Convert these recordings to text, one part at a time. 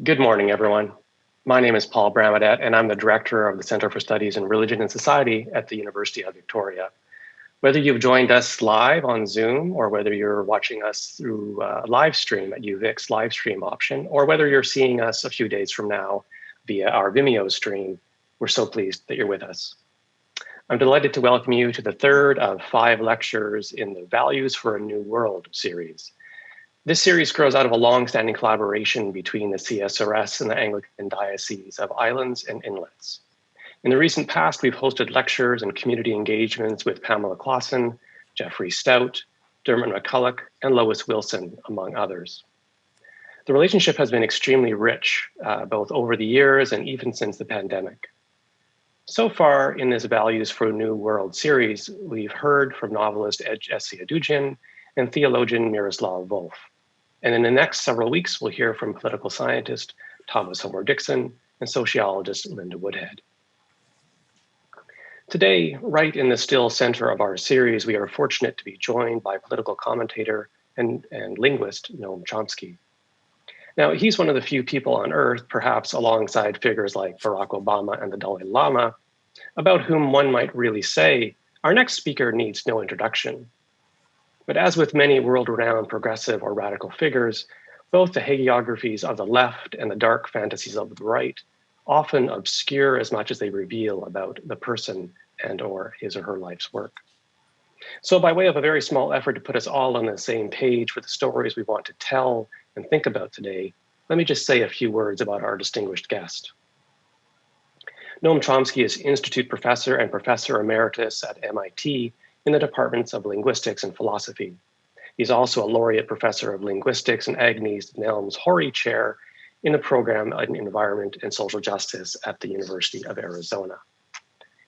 Good morning, everyone. My name is Paul Bramadette, and I'm the director of the Center for Studies in Religion and Society at the University of Victoria. Whether you've joined us live on Zoom or whether you're watching us through a live stream at UVic's live stream option, or whether you're seeing us a few days from now via our Vimeo stream, we're so pleased that you're with us. I'm delighted to welcome you to the third of 5 lectures in the Values for a New World series. This series grows out of a long-standing collaboration between the CSRS and the Anglican Diocese of Islands and Inlets. In the recent past, we've hosted lectures and community engagements with Pamela Clausen, Jeffrey Stout, Dermot McCulloch, and Lois Wilson, among others. The relationship has been extremely rich, both over the years and even since the pandemic. So far in this Values for a New World series, we've heard from novelist Essi Adugyan and theologian Miroslav Volf. And in the next several weeks, we'll hear from political scientist Thomas Homer Dixon and sociologist Linda Woodhead. Today, right in the still center of our series, we are fortunate to be joined by political commentator and linguist Noam Chomsky. Now, he's one of the few people on Earth, perhaps alongside figures like Barack Obama and the Dalai Lama, about whom one might really say, our next speaker needs no introduction. But as with many world-renowned progressive or radical figures, both the hagiographies of the left and the dark fantasies of the right often obscure as much as they reveal about the person and or his or her life's work. So by way of a very small effort to put us all on the same page for the stories we want to tell and think about today, let me just say a few words about our distinguished guest. Noam Chomsky is Institute Professor and Professor Emeritus at MIT in the departments of linguistics and philosophy. He's also a laureate professor of linguistics and Agnes Nelms Horry Chair in the program on environment and social justice at the University of Arizona.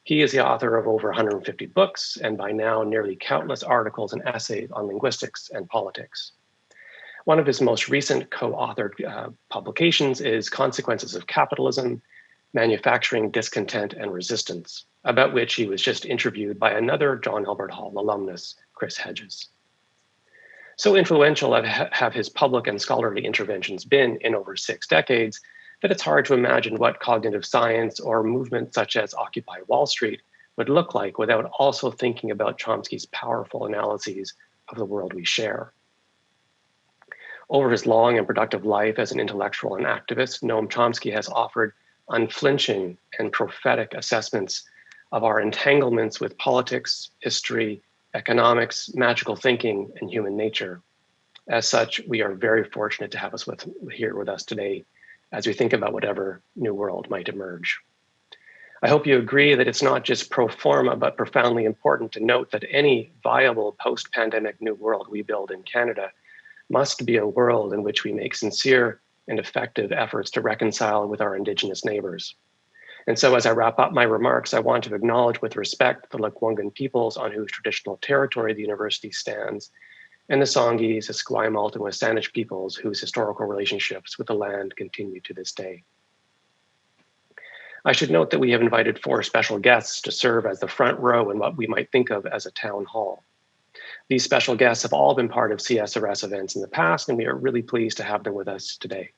He is the author of over 150 books and by now nearly countless articles and essays on linguistics and politics. One of his most recent co-authored publications is Consequences of Capitalism, Manufacturing Discontent and Resistance, about which he was just interviewed by another John Albert Hall alumnus, Chris Hedges. So influential have his public and scholarly interventions been in over 6 decades that it's hard to imagine what cognitive science or movements such as Occupy Wall Street would look like without also thinking about Chomsky's powerful analyses of the world we share. Over his long and productive life as an intellectual and activist, Noam Chomsky has offered unflinching and prophetic assessments of our entanglements with politics, history, economics, magical thinking, and human nature. As such, we are very fortunate to have us here with us today as we think about whatever new world might emerge. I hope you agree that it's not just pro forma, but profoundly important to note that any viable post-pandemic new world we build in Canada must be a world in which we make sincere and effective efforts to reconcile with our Indigenous neighbors. And so as I wrap up my remarks, I want to acknowledge with respect the Lekwungen peoples on whose traditional territory the university stands, and the Songhees, Esquimalt, and Wasanich peoples whose historical relationships with the land continue to this day. I should note that we have invited 4 special guests to serve as the front row in what we might think of as a town hall. These special guests have all been part of CSRS events in the past, and we are really pleased to have them with us today.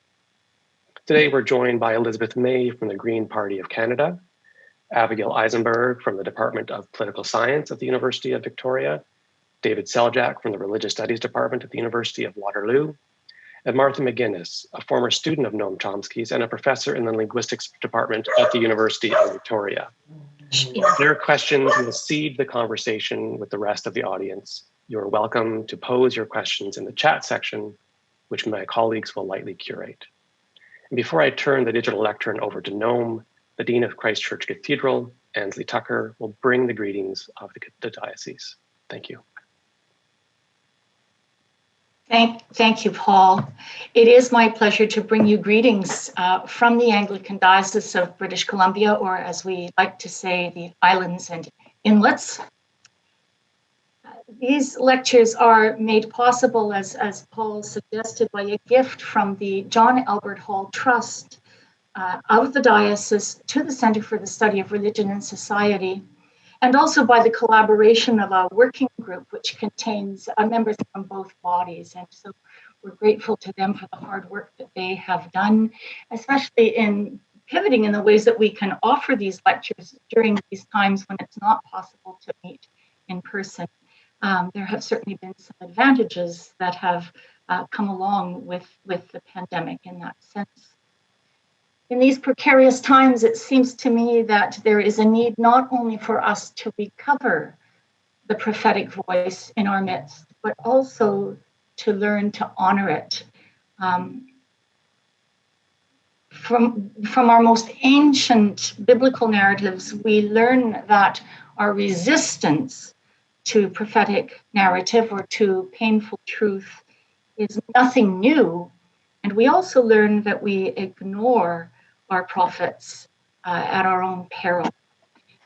Today, we're joined by Elizabeth May from the Green Party of Canada, Avigail Eisenberg from the Department of Political Science at the University of Victoria, David Seljak from the Religious Studies Department at the University of Waterloo, and Martha McGinnis, a former student of Noam Chomsky's and a professor in the Linguistics Department at the University of Victoria. Their questions will seed the conversation with the rest of the audience. You are welcome to pose your questions in the chat section, which my colleagues will lightly curate. And before I turn the digital lectern over to Noam, the Dean of Christ Church Cathedral, Ansley Tucker, will bring the greetings of the diocese. Thank you. Thank you, Paul. It is my pleasure to bring you greetings from the Anglican Diocese of British Columbia, or as we like to say, the Islands and Inlets. These lectures are made possible, as Paul suggested, by a gift from the John Albert Hall Trust of the Diocese to the Center for the Study of Religion and Society. and also by the collaboration of a working group which contains members from both bodies. And so we're grateful to them for the hard work that they have done, especially in pivoting in the ways that we can offer these lectures during these times when it's not possible to meet in person. There have certainly been some advantages that have come along with the pandemic in that sense. In these precarious times, it seems to me that there is a need not only for us to recover the prophetic voice in our midst, but also to learn to honor it. From our most ancient biblical narratives, we learn that our resistance to prophetic narrative or to painful truth is nothing new. And we also learn that we ignore our prophets at our own peril.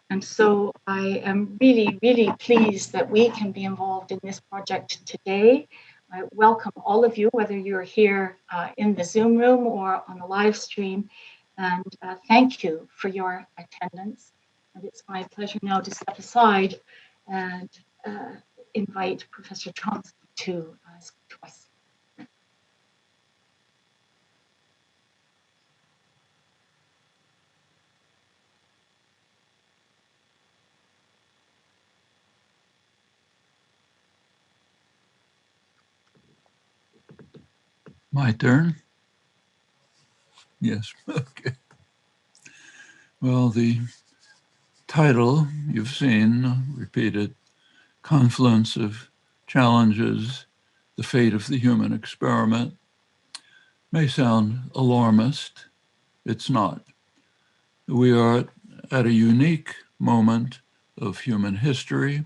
And so I am really, really pleased that we can be involved in this project today. I welcome all of you, whether you're here in the Zoom room or on the live stream, and thank you for your attendance. And it's my pleasure now to step aside and invite Professor Chomsky to speak to us. My turn? Yes, okay. Well, the title you've seen, repeated, Confluence of Challenges, the Fate of the Human Experiment, may sound alarmist. It's not. We are at a unique moment of human history.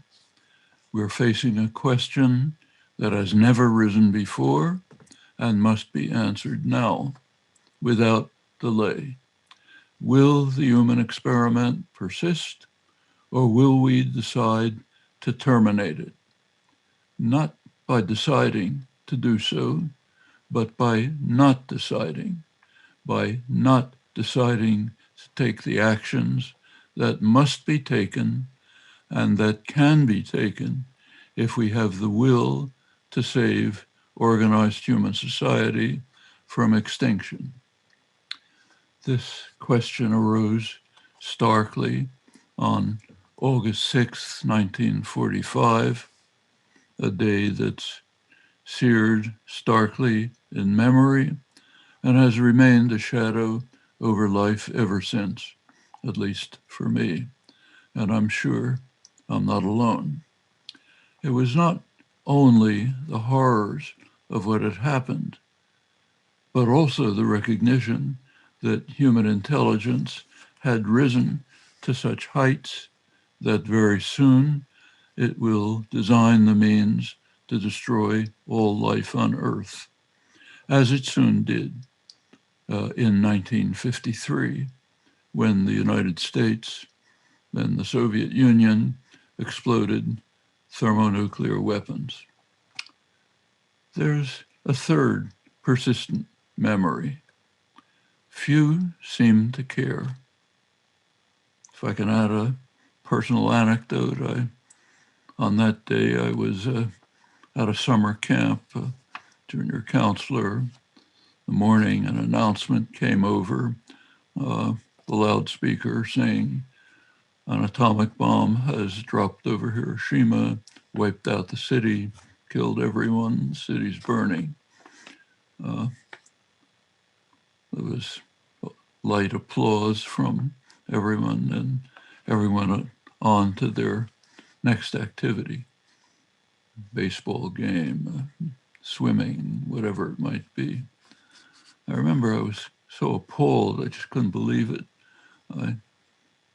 We're facing a question that has never risen before and must be answered now without delay. Will the human experiment persist, or will we decide to terminate it? Not by deciding to do so, but by not deciding to take the actions that must be taken and that can be taken if we have the will to save organized human society from extinction. This question arose starkly on August 6, 1945, a day that's seared starkly in memory and has remained a shadow over life ever since, at least for me, and I'm sure I'm not alone. It was not only the horrors of what had happened, but also the recognition that human intelligence had risen to such heights that very soon it will design the means to destroy all life on Earth, as it soon did in 1953, when the United States and the Soviet Union exploded thermonuclear weapons. There's a third persistent memory. Few seem to care. If I can add a personal anecdote, on that day I was at a summer camp, junior counselor. The morning an announcement came over the loudspeaker saying, an atomic bomb has dropped over Hiroshima, wiped out the city, killed everyone, the city's burning. There was light applause from everyone, and everyone on to their next activity, baseball game, swimming, whatever it might be. I remember I was so appalled, I just couldn't believe it. I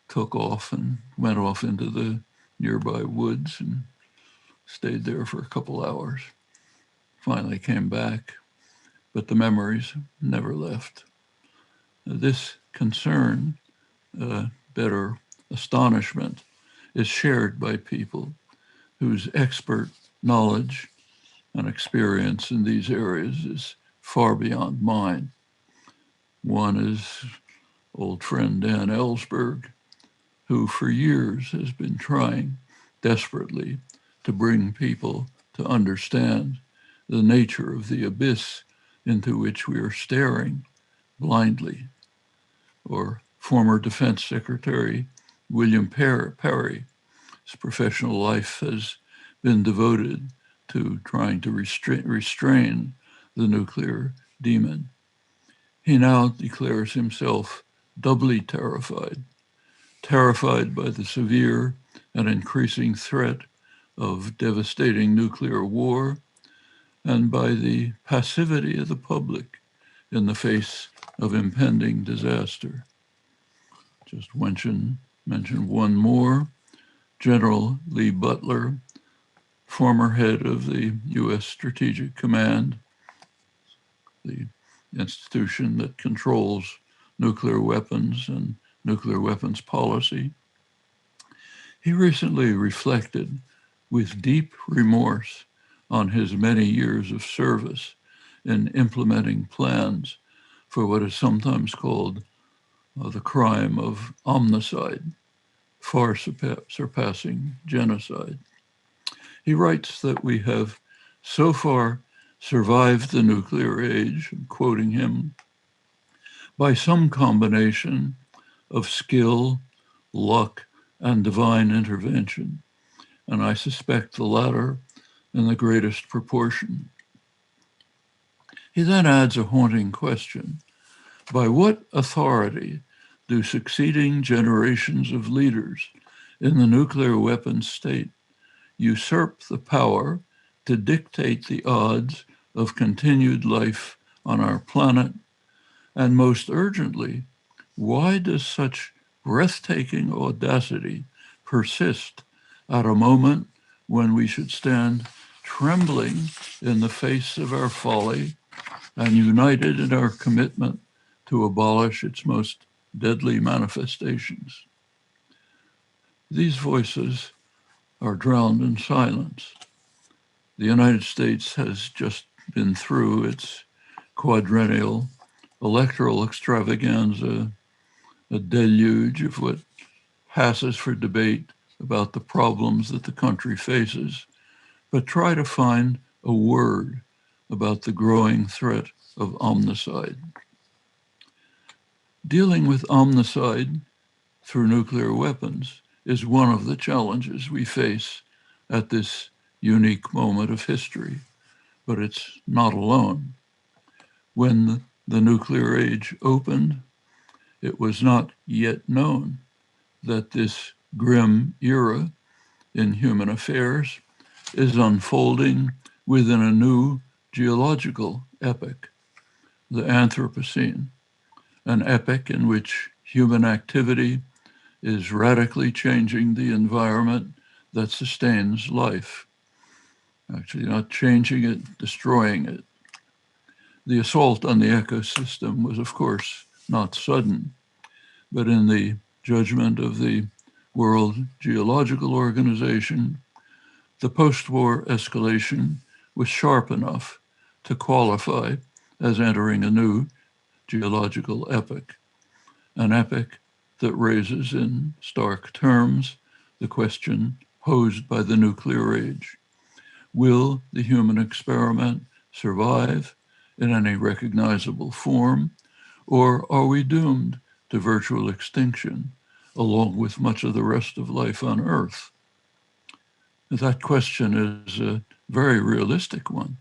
took off and went off into the nearby woods and stayed there for a couple hours. Finally came back, but the memories never left. This concern, better astonishment, is shared by people whose expert knowledge and experience in these areas is far beyond mine. One is old friend Dan Ellsberg, who for years has been trying desperately to bring people to understand the nature of the abyss into which we are staring blindly. Or former Defense Secretary William Perry, his professional life has been devoted to trying to restrain the nuclear demon. He now declares himself doubly terrified by the severe and increasing threat of devastating nuclear war and by the passivity of the public in the face of impending disaster. Just mention one more. General Lee Butler, former head of the U.S. Strategic Command, the institution that controls nuclear weapons and nuclear weapons policy. He recently reflected with deep remorse on his many years of service in implementing plans for what is sometimes called the crime of omnicide, far surpassing genocide. He writes that we have so far survived the nuclear age, quoting him, by some combination of skill, luck, and divine intervention, and I suspect the latter in the greatest proportion. He then adds a haunting question. By what authority do succeeding generations of leaders in the nuclear weapons state usurp the power to dictate the odds of continued life on our planet? And most urgently, why does such breathtaking audacity persist at a moment when we should stand trembling in the face of our folly and united in our commitment to abolish its most deadly manifestations? These voices are drowned in silence. The United States has just been through its quadrennial electoral extravaganza, a deluge of what passes for debate about the problems that the country faces, but try to find a word about the growing threat of omnicide. Dealing with omnicide through nuclear weapons is one of the challenges we face at this unique moment of history, but it's not alone. When the nuclear age opened, it was not yet known that this grim era in human affairs is unfolding within a new geological epoch, the Anthropocene, an epoch in which human activity is radically changing the environment that sustains life. Actually, not changing it, destroying it. The assault on the ecosystem was, of course, not sudden, but in the judgment of the World Geological Organization, the post-war escalation was sharp enough to qualify as entering a new geological epoch, an epoch that raises in stark terms the question posed by the nuclear age. Will the human experiment survive in any recognizable form, or are we doomed to virtual extinction along with much of the rest of life on Earth? That question is a very realistic one.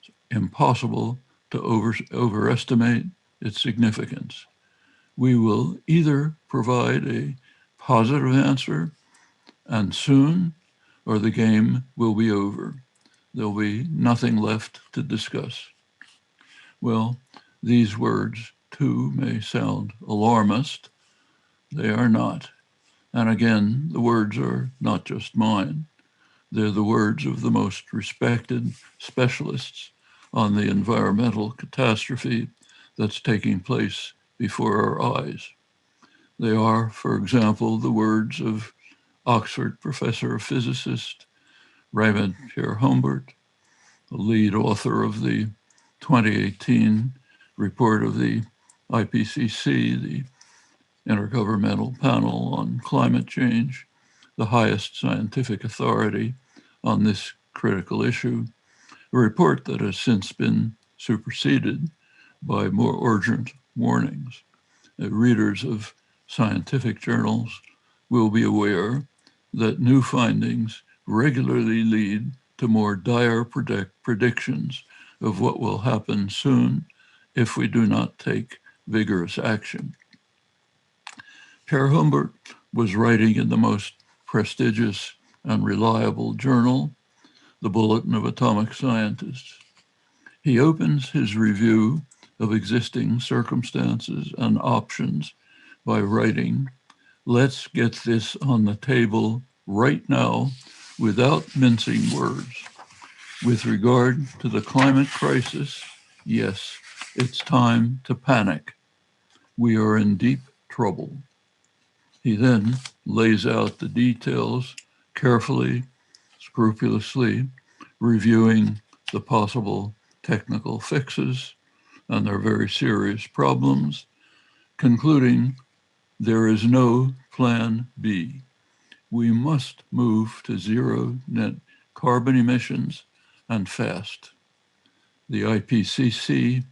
It's impossible to overestimate its significance. We will either provide a positive answer and soon, or the game will be over. There'll be nothing left to discuss. Well, these words too may sound alarmist. They are not. And again, the words are not just mine. They're the words of the most respected specialists on the environmental catastrophe that's taking place before our eyes. They are, for example, the words of Oxford professor physicist Raymond Pierre Humbert, the lead author of the 2018 report of the IPCC, the Intergovernmental Panel on Climate Change, the highest scientific authority on this critical issue, a report that has since been superseded by more urgent warnings. Readers of scientific journals will be aware that new findings regularly lead to more dire predictions of what will happen soon if we do not take vigorous action. Pierre Humbert was writing in the most prestigious and reliable journal, the Bulletin of Atomic Scientists. He opens his review of existing circumstances and options by writing, "Let's get this on the table right now without mincing words. With regard to the climate crisis, yes, it's time to panic. We are in deep trouble." He then lays out the details carefully, scrupulously, reviewing the possible technical fixes and their very serious problems, concluding there is no plan B. We must move to zero net carbon emissions and fast. The IPCC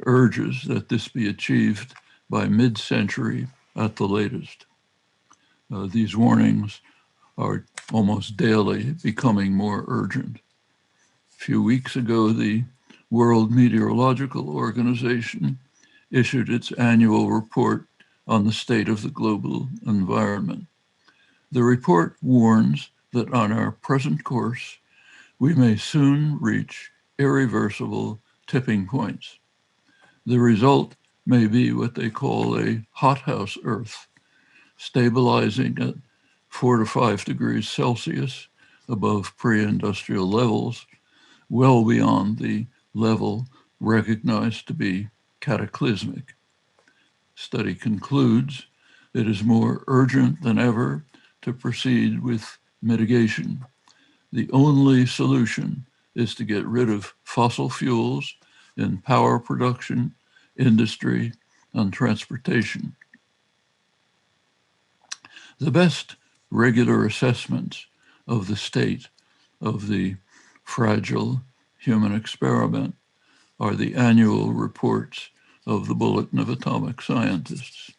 urges that this be achieved by mid-century at the latest. These warnings are almost daily becoming more urgent. A few weeks ago, the World Meteorological Organization issued its annual report on the state of the global environment. The report warns that on our present course, we may soon reach irreversible tipping points. The result may be what they call a hothouse Earth, stabilizing at 4 to 5 degrees Celsius above pre-industrial levels, well beyond the level recognized to be cataclysmic. Study concludes it is more urgent than ever to proceed with mitigation. The only solution is to get rid of fossil fuels in power production, industry, and transportation. The best regular assessments of the state of the fragile human experiment are the annual reports of the Bulletin of Atomic Scientists.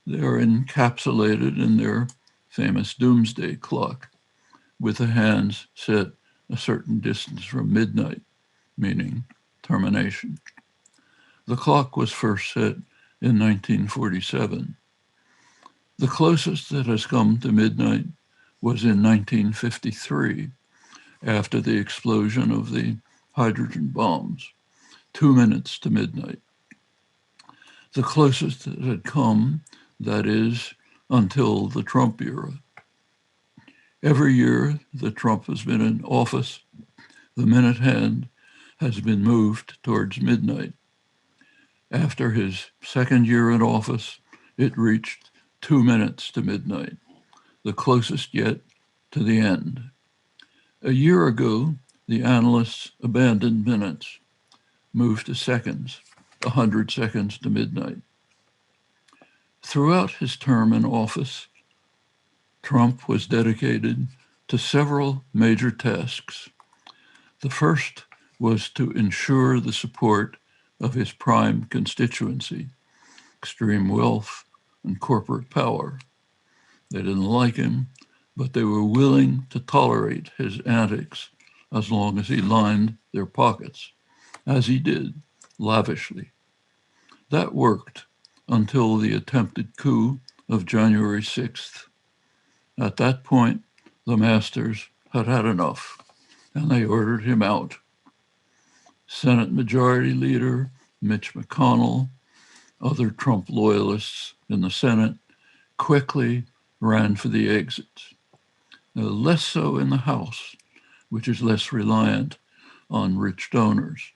They are encapsulated in their famous doomsday clock, with the hands set a certain distance from midnight, meaning termination. The clock was first set in 1947. The closest that has come to midnight was in 1953, after the explosion of the hydrogen bombs, 2 minutes to midnight. The closest that had come, that is, until the Trump era. Every year that Trump has been in office, the minute hand has been moved towards midnight. After his second year in office, it reached 2 minutes to midnight, the closest yet to the end. A year ago, the analysts abandoned minutes, moved to seconds, 100 seconds to midnight. Throughout his term in office, Trump was dedicated to several major tasks. The first was to ensure the support of his prime constituency, extreme wealth and corporate power. They didn't like him, but they were willing to tolerate his antics as long as he lined their pockets, as he did, lavishly. That worked until the attempted coup of January 6th. At that point, the masters had had enough, and they ordered him out. Senate Majority Leader Mitch McConnell, other Trump loyalists in the Senate, quickly ran for the exits. Less so in the House, which is less reliant on rich donors.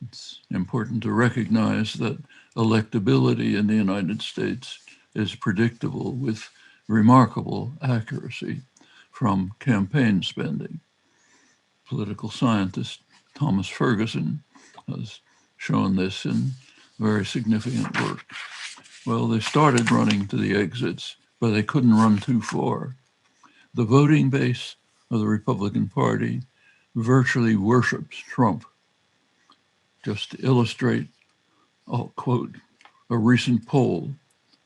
It's important to recognize that electability in the United States is predictable with remarkable accuracy from campaign spending. Political scientist Thomas Ferguson has shown this in very significant work. Well, they started running to the exits, but they couldn't run too far. The voting base of the Republican Party virtually worships Trump. Just to illustrate, I'll quote a recent poll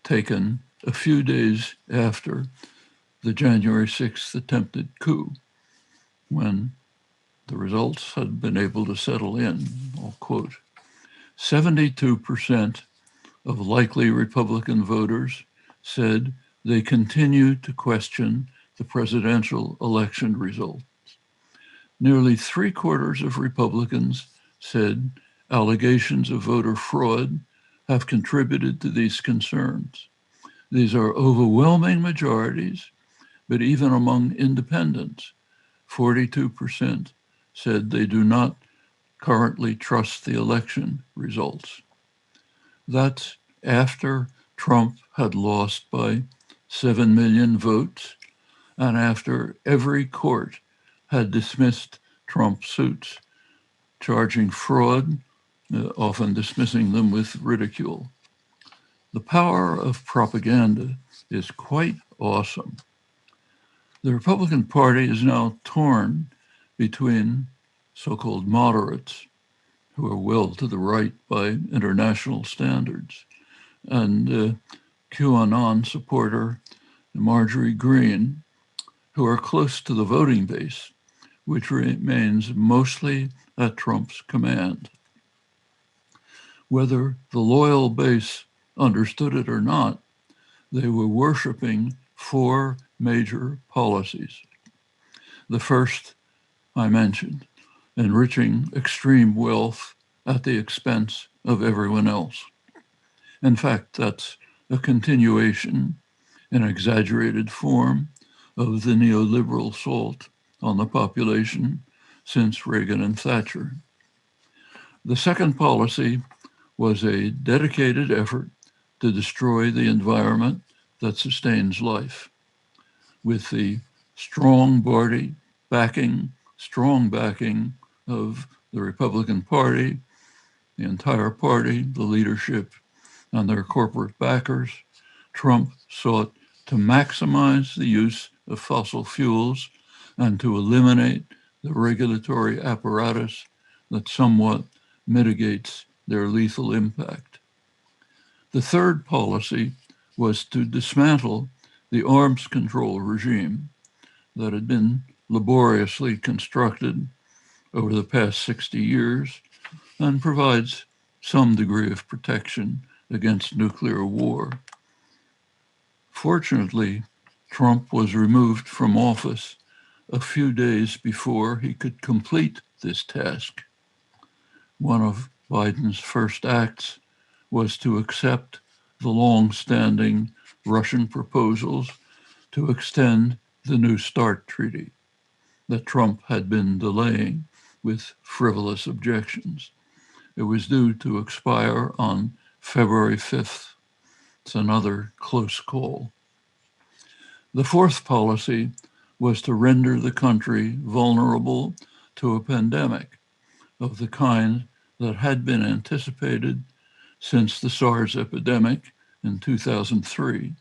taken a few days after the January 6th attempted coup, when the results had been able to settle in. I'll quote, 72% of likely Republican voters said they continue to question the presidential election results. Nearly 3/4 of Republicans said allegations of voter fraud have contributed to these concerns. These are overwhelming majorities, but even among independents, 42% said they do not currently trust the election results. That's after Trump had lost by 7 million votes and after every court had dismissed Trump's suits, charging fraud, often dismissing them with ridicule. The power of propaganda is quite awesome. The Republican Party is now torn between so-called moderates, who are well to the right by international standards, and QAnon supporter Marjorie Greene, who are close to the voting base, which remains mostly at Trump's command. Whether the loyal base understood it or not, they were worshiping 4 major policies. The first I mentioned, enriching extreme wealth at the expense of everyone else. In fact, that's a continuation, an exaggerated form, of the neoliberal assault on the population since Reagan and Thatcher. The second policy was a dedicated effort to destroy the environment that sustains life, with the strong backing of the Republican Party, the entire party, the leadership, and their corporate backers. Trump sought to maximize the use of fossil fuels and to eliminate the regulatory apparatus that somewhat mitigates their lethal impact. The third policy was to dismantle the arms control regime that had been laboriously constructed over the past 60 years and provides some degree of protection against nuclear war. Fortunately, Trump was removed from office a few days before he could complete this task. One of Biden's first acts was to accept the long-standing Russian proposals to extend the New START treaty that Trump had been delaying with frivolous objections. It was due to expire on February 5th. It's another close call. The fourth policy was to render the country vulnerable to a pandemic of the kind that had been anticipated since the SARS epidemic in 2003.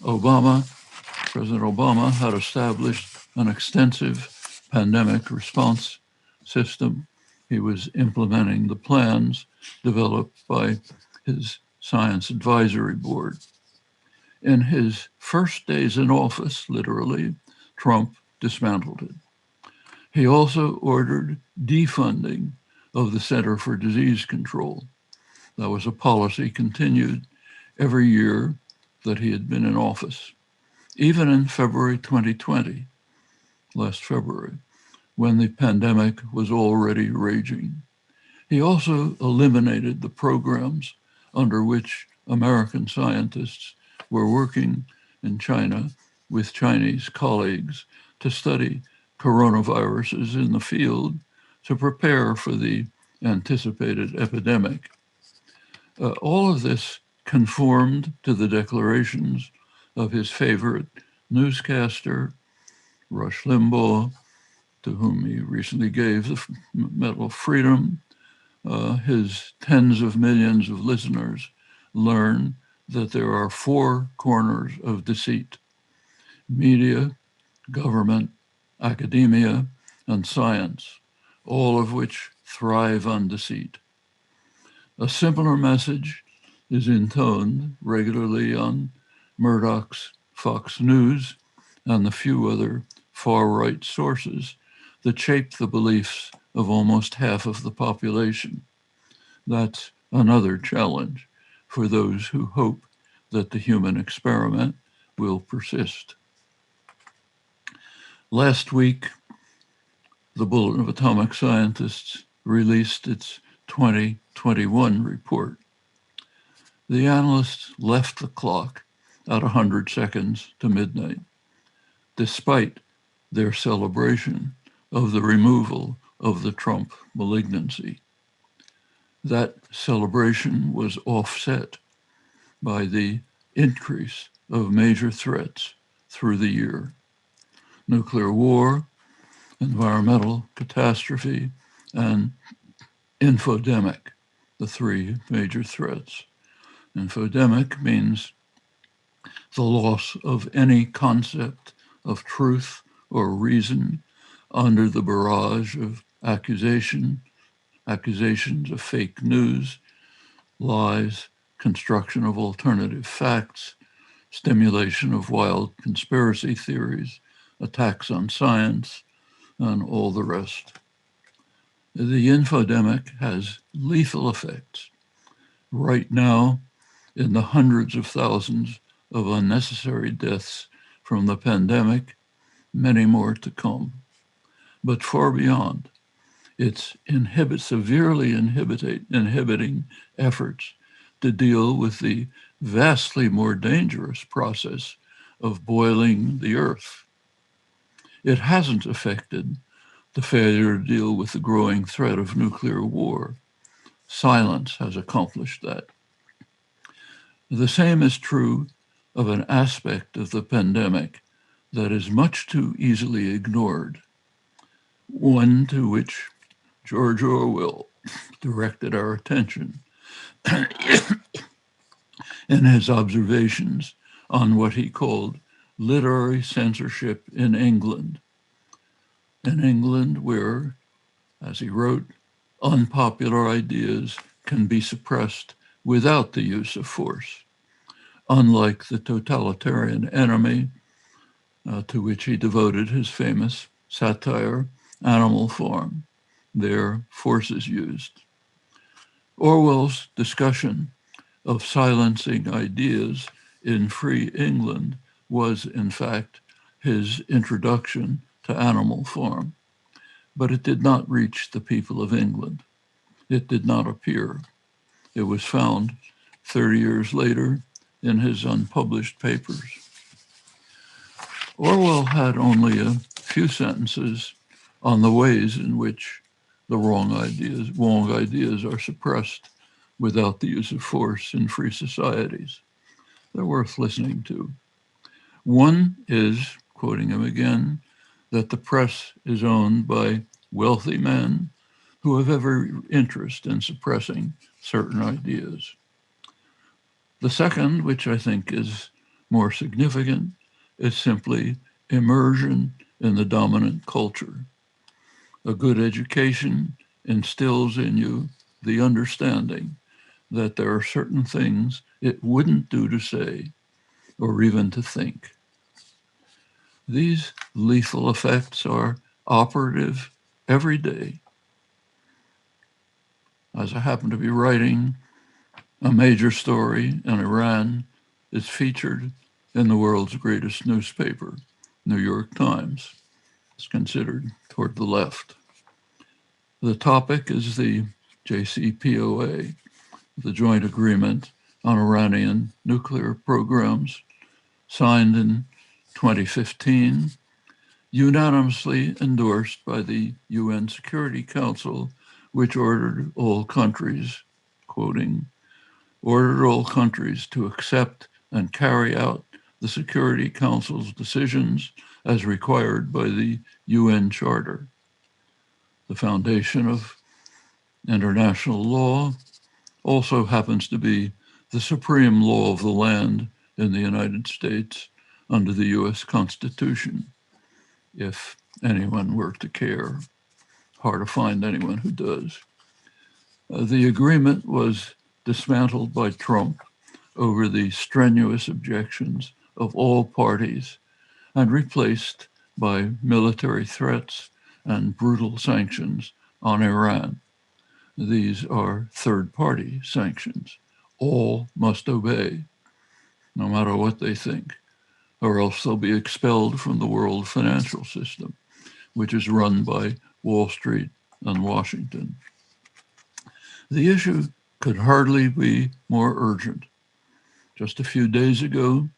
President Obama had established an extensive pandemic response system. He was implementing the plans developed by his Science Advisory Board. In his first days in office, literally, Trump dismantled it. He also ordered defunding of the Center for Disease Control. That was a policy continued every year that he had been in office, even in February 2020, last February, when the pandemic was already raging. He also eliminated the programs under which American scientists were working in China with Chinese colleagues to study coronaviruses in the field to prepare for the anticipated epidemic. All of this conformed to the declarations of his favorite newscaster, Rush Limbaugh, to whom he recently gave the Medal of Freedom. His tens of millions of listeners learn that there are four corners of deceit: media, government, academia, and science, all of which thrive on deceit. A similar message is intoned regularly on Murdoch's Fox News and the few other far-right sources that shape the beliefs of almost half of the population. That's another challenge for those who hope that the human experiment will persist. Last week, the Bulletin of Atomic Scientists released its 2021 report. The analysts left the clock at 100 seconds to midnight, despite their celebration of the removal of the Trump malignancy. That celebration was offset by the increase of major threats through the year: nuclear war, environmental catastrophe, and infodemic, the three major threats. Infodemic means the loss of any concept of truth or reason under the barrage of accusations of fake news, lies, construction of alternative facts, stimulation of wild conspiracy theories, attacks on science, and all the rest. The infodemic has lethal effects. Right now, in the hundreds of thousands of unnecessary deaths from the pandemic, many more to come. But far beyond, it's severely inhibiting efforts to deal with the vastly more dangerous process of boiling the earth. It hasn't affected the failure to deal with the growing threat of nuclear war. Silence has accomplished that. The same is true of an aspect of the pandemic that is much too easily ignored, one to which George Orwell directed our attention in his observations on what he called literary censorship in England. In England, where, as he wrote, unpopular ideas can be suppressed without the use of force, unlike the totalitarian enemy to which he devoted his famous satire, Animal Farm. There, force is used. Orwell's discussion of silencing ideas in free England was, in fact, his introduction to Animal Farm, but it did not reach the people of England. It did not appear. It was found 30 years later in his unpublished papers. Orwell had only a few sentences on the ways in which the wrong ideas are suppressed without the use of force in free societies. They're worth listening to. One is, quoting him again, that the press is owned by wealthy men who have every interest in suppressing certain ideas. The second, which I think is more significant, is simply immersion in the dominant culture. A good education instills in you the understanding that there are certain things it wouldn't do to say or even to think. These lethal effects are operative every day. As I happen to be writing, a major story in Iran is featured in the world's greatest newspaper, New York Times. It's considered toward the left. The topic is the JCPOA, the Joint Agreement on Iranian Nuclear Programs, signed in 2015, unanimously endorsed by the UN Security Council, which ordered all countries, quoting, ordered all countries to accept and carry out the Security Council's decisions as required by the UN Charter. The foundation of international law also happens to be the supreme law of the land in the United States under the US Constitution, if anyone were to care. Hard to find anyone who does. The agreement was dismantled by Trump over the strenuous objections of all parties and replaced by military threats and brutal sanctions on Iran. These are third-party sanctions. All must obey, no matter what they think, or else they'll be expelled from the world financial system, which is run by Wall Street and Washington. The issue could hardly be more urgent. Just a few days ago,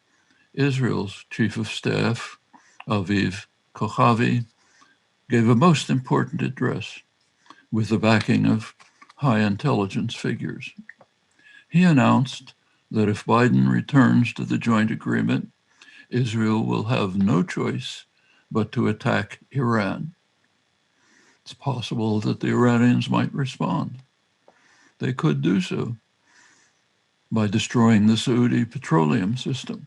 Israel's chief of staff, Aviv Kochavi, gave a most important address with the backing of high intelligence figures. He announced that if Biden returns to the joint agreement, Israel will have no choice but to attack Iran. It's possible that the Iranians might respond. They could do so by destroying the Saudi petroleum system.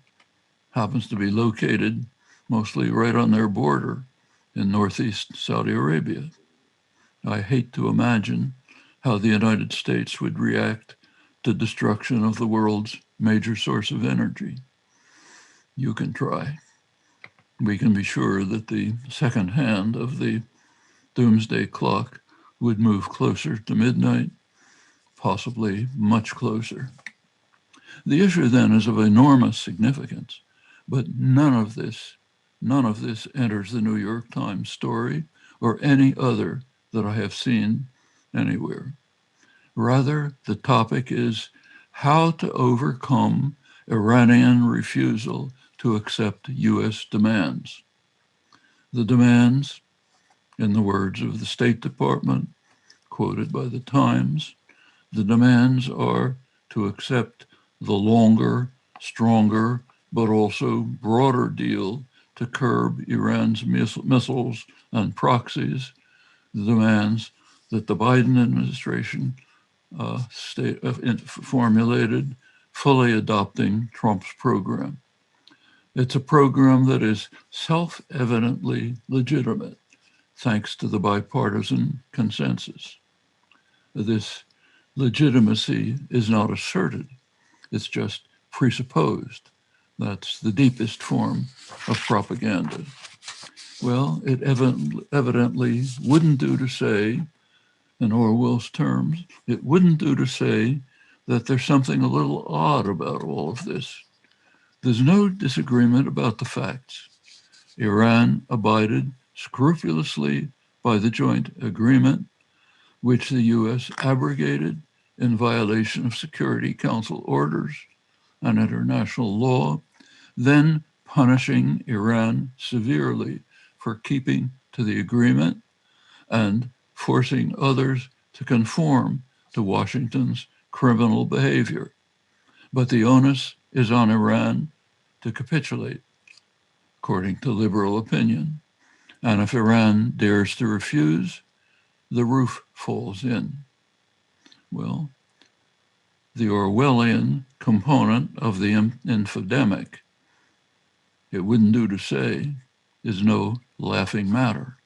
Happens to be located mostly right on their border in northeast Saudi Arabia. I hate to imagine how the United States would react to destruction of the world's major source of energy. You can try. We can be sure that the second hand of the doomsday clock would move closer to midnight, possibly much closer. The issue then is of enormous significance, but none of this enters the New York Times story or any other that I have seen anywhere. Rather, the topic is how to overcome Iranian refusal to accept US demands. The demands, in the words of the State Department, quoted by the Times, the demands are to accept the longer, stronger, but also broader deal to curb Iran's missiles and proxies, the demands that the Biden administration formulated, fully adopting Trump's program. It's a program that is self-evidently legitimate, thanks to the bipartisan consensus. This legitimacy is not asserted, it's just presupposed. That's the deepest form of propaganda. Well, it evidently wouldn't do to say, in Orwell's terms, it wouldn't do to say that there's something a little odd about all of this. There's no disagreement about the facts. Iran abided scrupulously by the joint agreement, which the US abrogated in violation of Security Council orders and international law, then punishing Iran severely for keeping to the agreement and forcing others to conform to Washington's criminal behavior. But the onus is on Iran to capitulate, according to liberal opinion. And if Iran dares to refuse, the roof falls in. Well, the Orwellian component of the infodemic, it wouldn't do to say, is no laughing matter.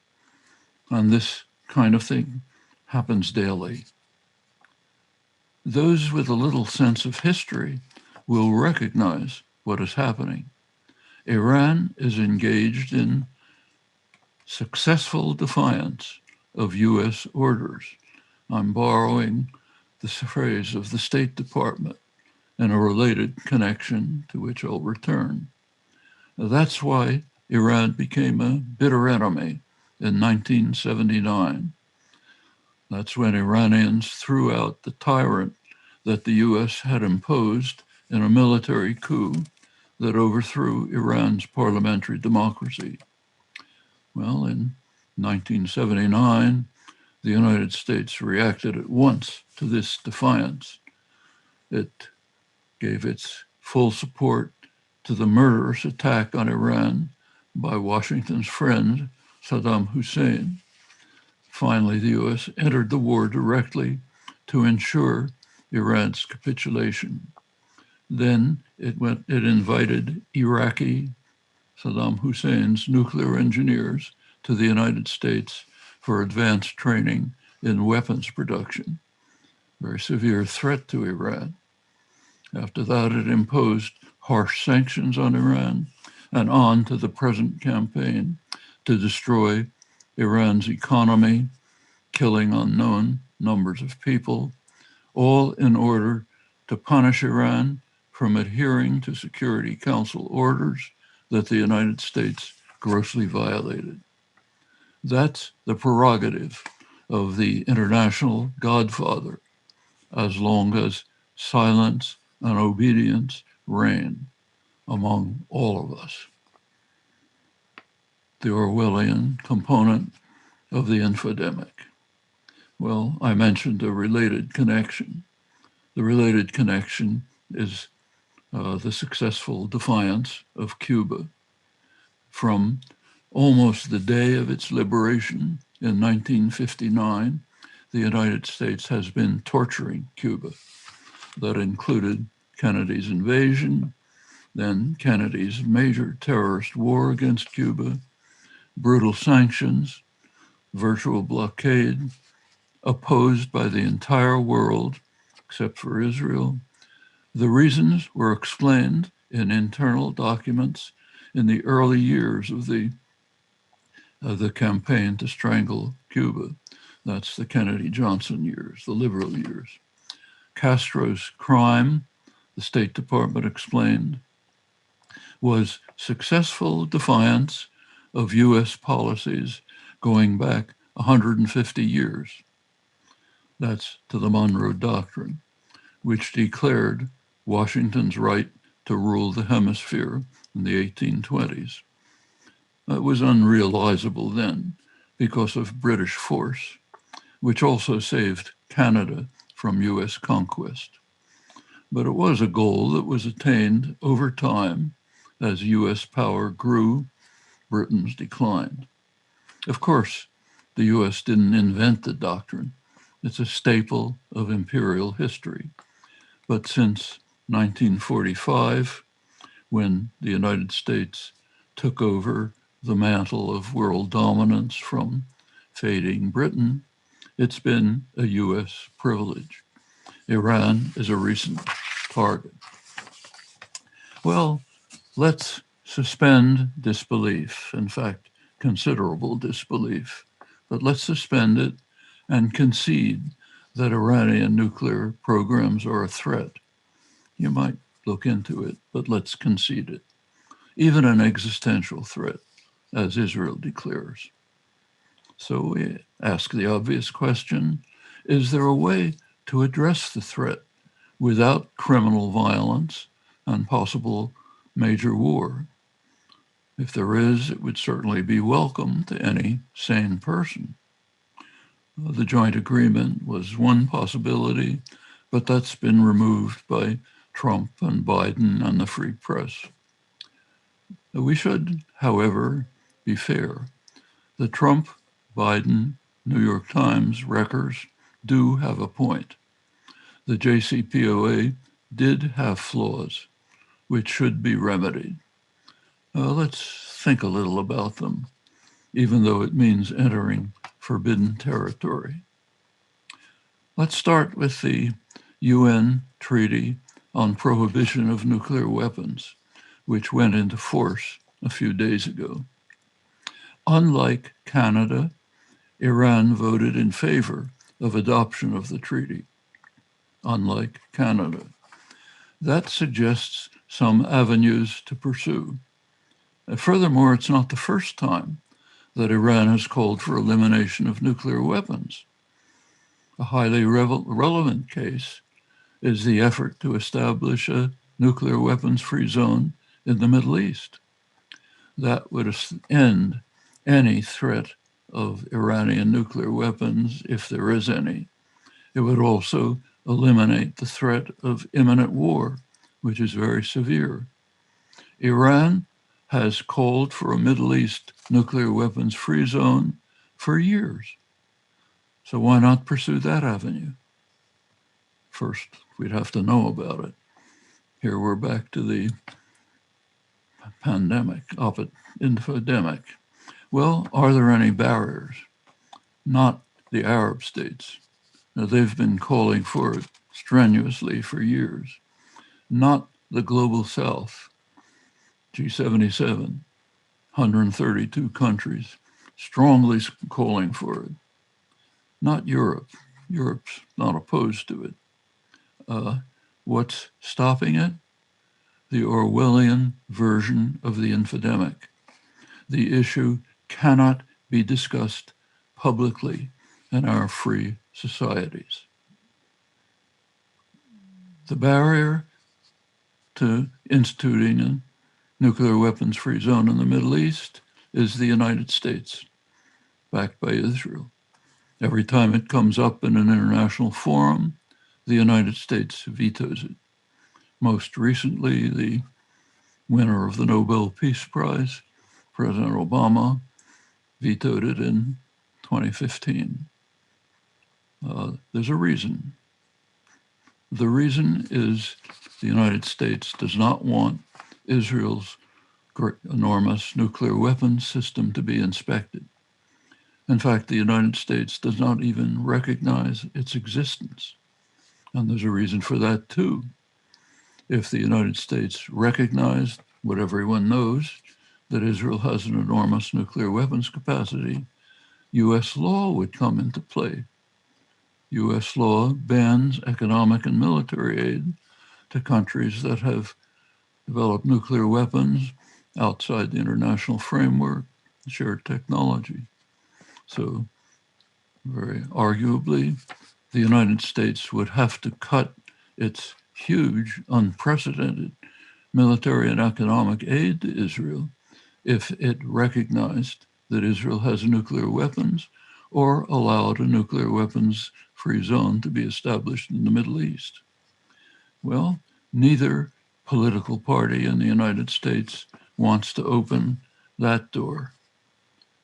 And this kind of thing happens daily. Those with a little sense of history will recognize what is happening. Iran is engaged in successful defiance of US orders. I'm borrowing the phrase of the State Department in a related connection to which I'll return. That's why Iran became a bitter enemy in 1979. That's when Iranians threw out the tyrant that the US had imposed in a military coup that overthrew Iran's parliamentary democracy. Well, in 1979, the United States reacted at once to this defiance. It gave its full support to the murderous attack on Iran by Washington's friend, Saddam Hussein. Finally, the US entered the war directly to ensure Iran's capitulation. Then it invited Iraqi Saddam Hussein's nuclear engineers to the United States for advanced training in weapons production. Very severe threat to Iran. After that, it imposed harsh sanctions on Iran and on to the present campaign to destroy Iran's economy, killing unknown numbers of people, all in order to punish Iran from adhering to Security Council orders that the United States grossly violated. That's the prerogative of the international godfather, as long as silence and obedience reign among all of us. The Orwellian component of the infodemic. Well, I mentioned a related connection. The related connection is the successful defiance of Cuba. From almost the day of its liberation in 1959, the United States has been torturing Cuba. That included Kennedy's invasion, then Kennedy's major terrorist war against Cuba, brutal sanctions, virtual blockade, opposed by the entire world, except for Israel. The reasons were explained in internal documents in the early years of the campaign to strangle Cuba. That's the Kennedy-Johnson years, the liberal years. Castro's crime, the State Department explained, was successful defiance of US policies going back 150 years. That's to the Monroe Doctrine, which declared Washington's right to rule the hemisphere in the 1820s. That was unrealizable then because of British force, which also saved Canada from US conquest. But it was a goal that was attained over time as US power grew, Britain's declined. Of course, the US didn't invent the doctrine. It's a staple of imperial history. But since 1945, when the United States took over the mantle of world dominance from fading Britain, it's been a US privilege. Iran is a recent target. Well, let's suspend disbelief, in fact, considerable disbelief, but let's suspend it and concede that Iranian nuclear programs are a threat. You might look into it, but let's concede it. Even an existential threat, as Israel declares. So we ask the obvious question, is there a way to address the threat without criminal violence and possible major war? If there is, it would certainly be welcome to any sane person. The joint agreement was one possibility, but that's been removed by Trump and Biden and the free press. We should, however, be fair. The Trump, Biden, New York Times wreckers do have a point. The JCPOA did have flaws, which should be remedied. Let's think a little about them, even though it means entering forbidden territory. Let's start with the UN Treaty on Prohibition of Nuclear Weapons, which went into force a few days ago. Unlike Canada, Iran voted in favor of adoption of the treaty, unlike Canada. That suggests some avenues to pursue. Furthermore, it's not the first time that Iran has called for elimination of nuclear weapons. A highly relevant case is the effort to establish a nuclear weapons-free zone in the Middle East. That would end any threat of Iranian nuclear weapons, if there is any. It would also eliminate the threat of imminent war, which is very severe. Iran has called for a Middle East nuclear weapons-free zone for years. So why not pursue that avenue? First, we'd have to know about it. Here we're back to the pandemic, infodemic. Well, are there any barriers? Not the Arab states. Now, they've been calling for it strenuously for years. Not the global south, G77, 132 countries, strongly calling for it. Not Europe. Europe's not opposed to it. What's stopping it? The Orwellian version of the infodemic. The issue cannot be discussed publicly in our free societies. The barrier to instituting a nuclear weapons-free zone in the Middle East is the United States, backed by Israel. Every time it comes up in an international forum, the United States vetoes it. Most recently, the winner of the Nobel Peace Prize, President Obama, vetoed it in 2015. There's a reason. The reason is the United States does not want Israel's enormous nuclear weapons system to be inspected. In fact, the United States does not even recognize its existence. And there's a reason for that too. If the United States recognized what everyone knows, that Israel has an enormous nuclear weapons capacity, US law would come into play. US law bans economic and military aid to countries that have developed nuclear weapons outside the international framework, shared technology. So very arguably, the United States would have to cut its huge, unprecedented military and economic aid to Israel if it recognized that Israel has nuclear weapons or allowed a nuclear weapons-free zone to be established in the Middle East. Well, neither political party in the United States wants to open that door.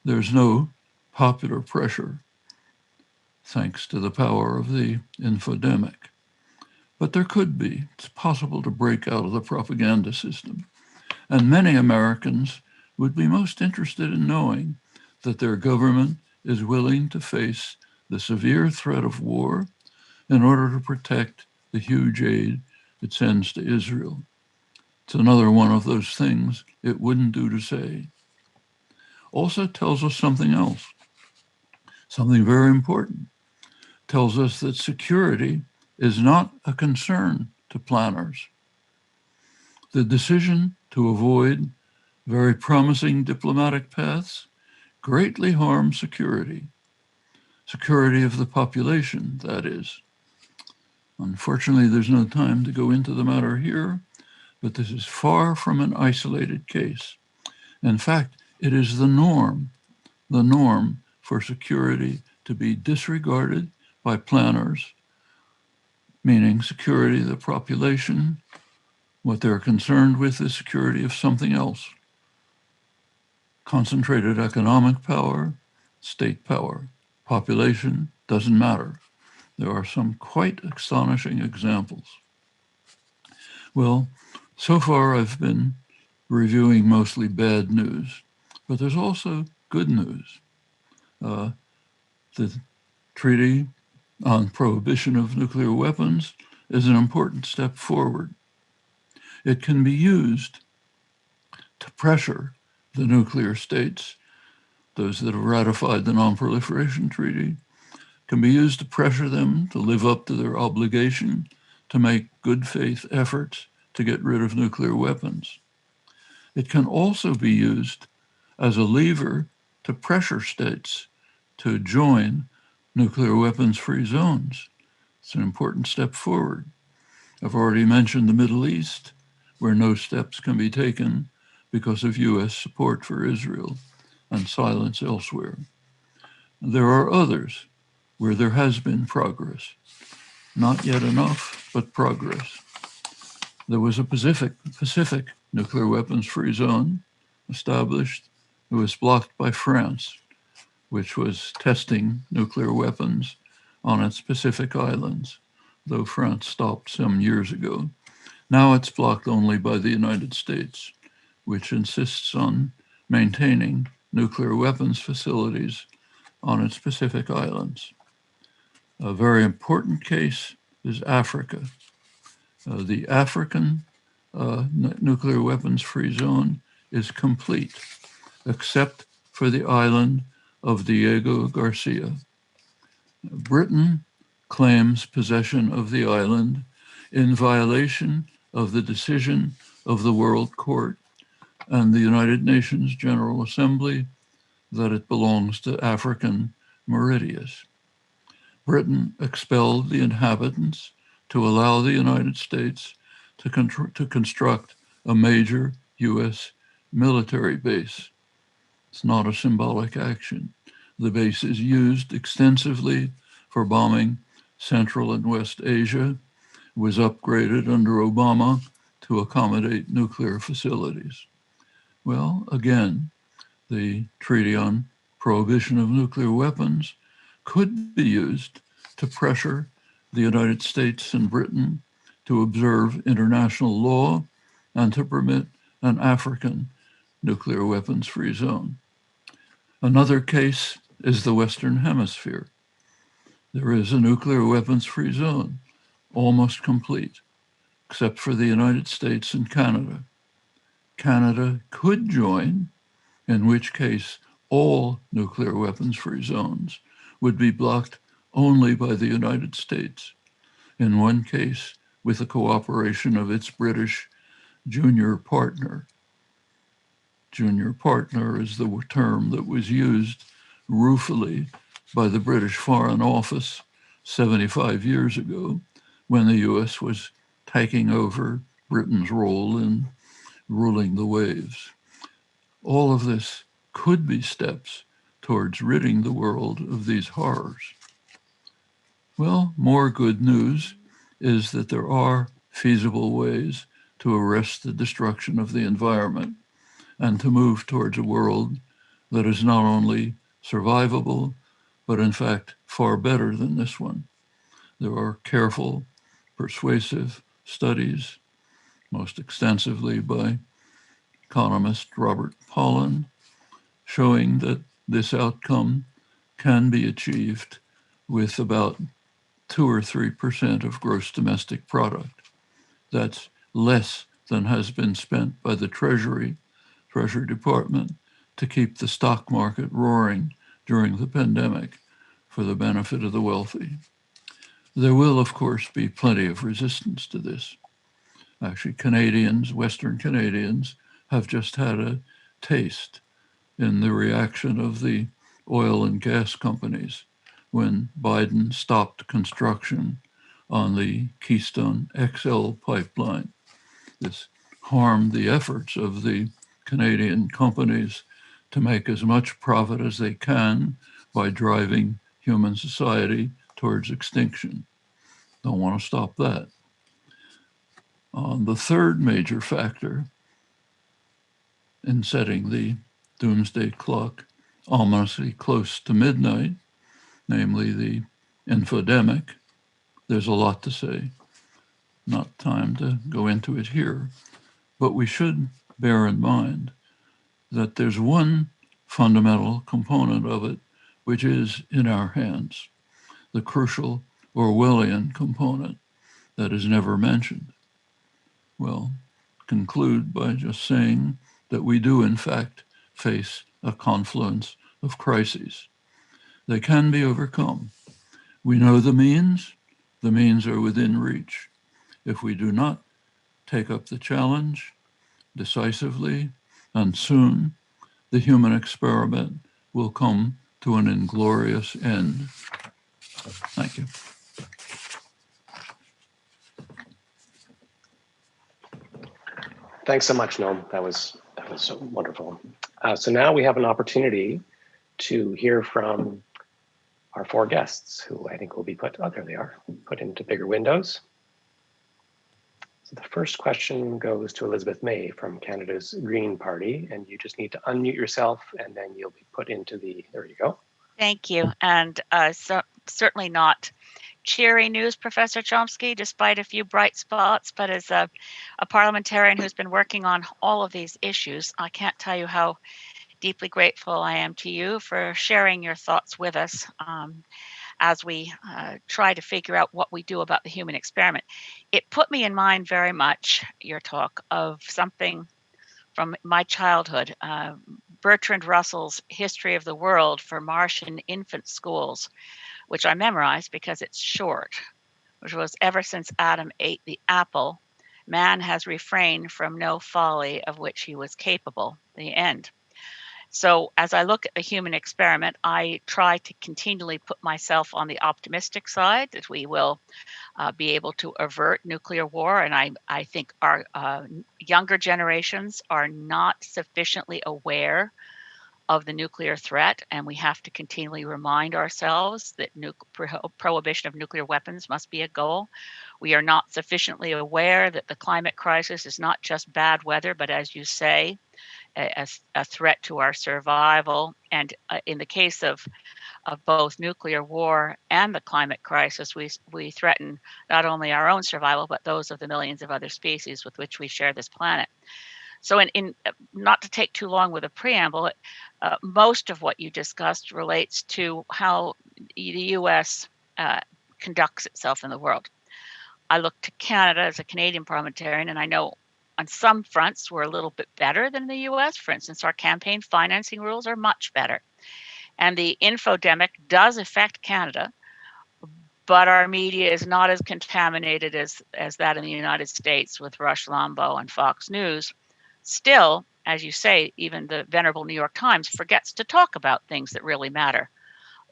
There's no popular pressure, thanks to the power of the infodemic. But there could be. It's possible to break out of the propaganda system. And many Americans would be most interested in knowing that their government is willing to face the severe threat of war in order to protect the huge aid it sends to Israel. It's another one of those things it wouldn't do to say. Also tells us something else, something very important. Tells us that security is not a concern to planners. The decision to avoid very promising diplomatic paths greatly harms security. Security of the population, that is. Unfortunately, there's no time to go into the matter here, but this is far from an isolated case. In fact, it is the norm for security to be disregarded by planners, meaning security of the population. What they're concerned with is security of something else. Concentrated economic power, state power, population, doesn't matter. There are some quite astonishing examples. Well, so far I've been reviewing mostly bad news, but there's also good news. The Treaty on Prohibition of Nuclear Weapons is an important step forward. It can be used to pressure the nuclear states, those that have ratified the Non-Proliferation Treaty, can be used to pressure them to live up to their obligation to make good faith efforts to get rid of nuclear weapons. It can also be used as a lever to pressure states to join nuclear weapons-free zones. It's an important step forward. I've already mentioned the Middle East, where no steps can be taken because of US support for Israel and silence elsewhere. There are others where there has been progress. Not yet enough, but progress. There was a Pacific nuclear weapons-free zone established. It was blocked by France, which was testing nuclear weapons on its Pacific islands, though France stopped some years ago. Now it's blocked only by the United States, which insists on maintaining nuclear weapons facilities on its Pacific islands. A very important case is Africa. The African nuclear weapons-free zone is complete, except for the island of Diego Garcia. Britain claims possession of the island in violation of the decision of the World Court and the United Nations General Assembly that it belongs to African Mauritius. Britain expelled the inhabitants to allow the United States to construct a major U.S. military base. It's not a symbolic action. The base is used extensively for bombing Central and West Asia, was upgraded under Obama to accommodate nuclear facilities. Well, again, the Treaty on Prohibition of Nuclear Weapons could be used to pressure the United States and Britain to observe international law and to permit an African nuclear weapons-free zone. Another case is the Western Hemisphere. There is a nuclear weapons-free zone, almost complete, except for the United States and Canada. Canada could join, in which case all nuclear weapons-free zones would be blocked only by the United States, in one case with the cooperation of its British junior partner. Junior partner is the term that was used ruefully by the British Foreign Office 75 years ago when the US was taking over Britain's role in ruling the waves. All of this could be steps towards ridding the world of these horrors. Well, more good news is that there are feasible ways to arrest the destruction of the environment and to move towards a world that is not only survivable, but in fact far better than this one. There are careful, persuasive studies, most extensively by economist Robert Pollin, showing that this outcome can be achieved with about 2 or 3% of gross domestic product. That's less than has been spent by the Treasury Department to keep the stock market roaring during the pandemic for the benefit of the wealthy. There will, of course, be plenty of resistance to this. Actually, Canadians, Western Canadians, have just had a taste in the reaction of the oil and gas companies when Biden stopped construction on the Keystone XL pipeline. This harmed the efforts of the Canadian companies to make as much profit as they can by driving human society towards extinction. Don't want to stop that. The third major factor in setting the doomsday clock ominously close to midnight, namely the infodemic, there's a lot to say. Not time to go into it here, but we should bear in mind that there's one fundamental component of it which is in our hands, the crucial Orwellian component that is never mentioned. Well, conclude by just saying that we do in fact face a confluence of crises. They can be overcome. We know the means are within reach. If we do not take up the challenge decisively and soon, the human experiment will come to an inglorious end. Thank you. Thanks so much, Noam. That was so wonderful. So now we have an opportunity to hear from our 4 guests, who I think will be put, oh, there they are, put into bigger windows. So the first question goes to Elizabeth May from Canada's Green Party, and you just need to unmute yourself and then you'll be put into the, there you go. Thank you, and certainly not cheery news, Professor Chomsky, despite a few bright spots. But as a parliamentarian who's been working on all of these issues, I can't tell you how deeply grateful I am to you for sharing your thoughts with us as we try to figure out what we do about the human experiment. It put me in mind very much, your talk, of something from my childhood, Bertrand Russell's History of the World for Martian Infant Schools, which I memorized because it's short, which was, ever since Adam ate the apple, man has refrained from no folly of which he was capable. The end. So as I look at the human experiment, I try to continually put myself on the optimistic side that we will be able to avert nuclear war. And I think our younger generations are not sufficiently aware of the nuclear threat, and we have to continually remind ourselves that prohibition of nuclear weapons must be a goal. We are not sufficiently aware that the climate crisis is not just bad weather, but, as you say, a threat to our survival. And in the case of both nuclear war and the climate crisis, we threaten not only our own survival, but those of the millions of other species with which we share this planet. So in not to take too long with a preamble, most of what you discussed relates to how the U.S. Conducts itself in the world. I look to Canada as a Canadian parliamentarian, and I know on some fronts we're a little bit better than the U.S. For instance, our campaign financing rules are much better. And the infodemic does affect Canada, but our media is not as contaminated as that in the United States with Rush Limbaugh and Fox News. Still, as you say, even the venerable New York Times forgets to talk about things that really matter,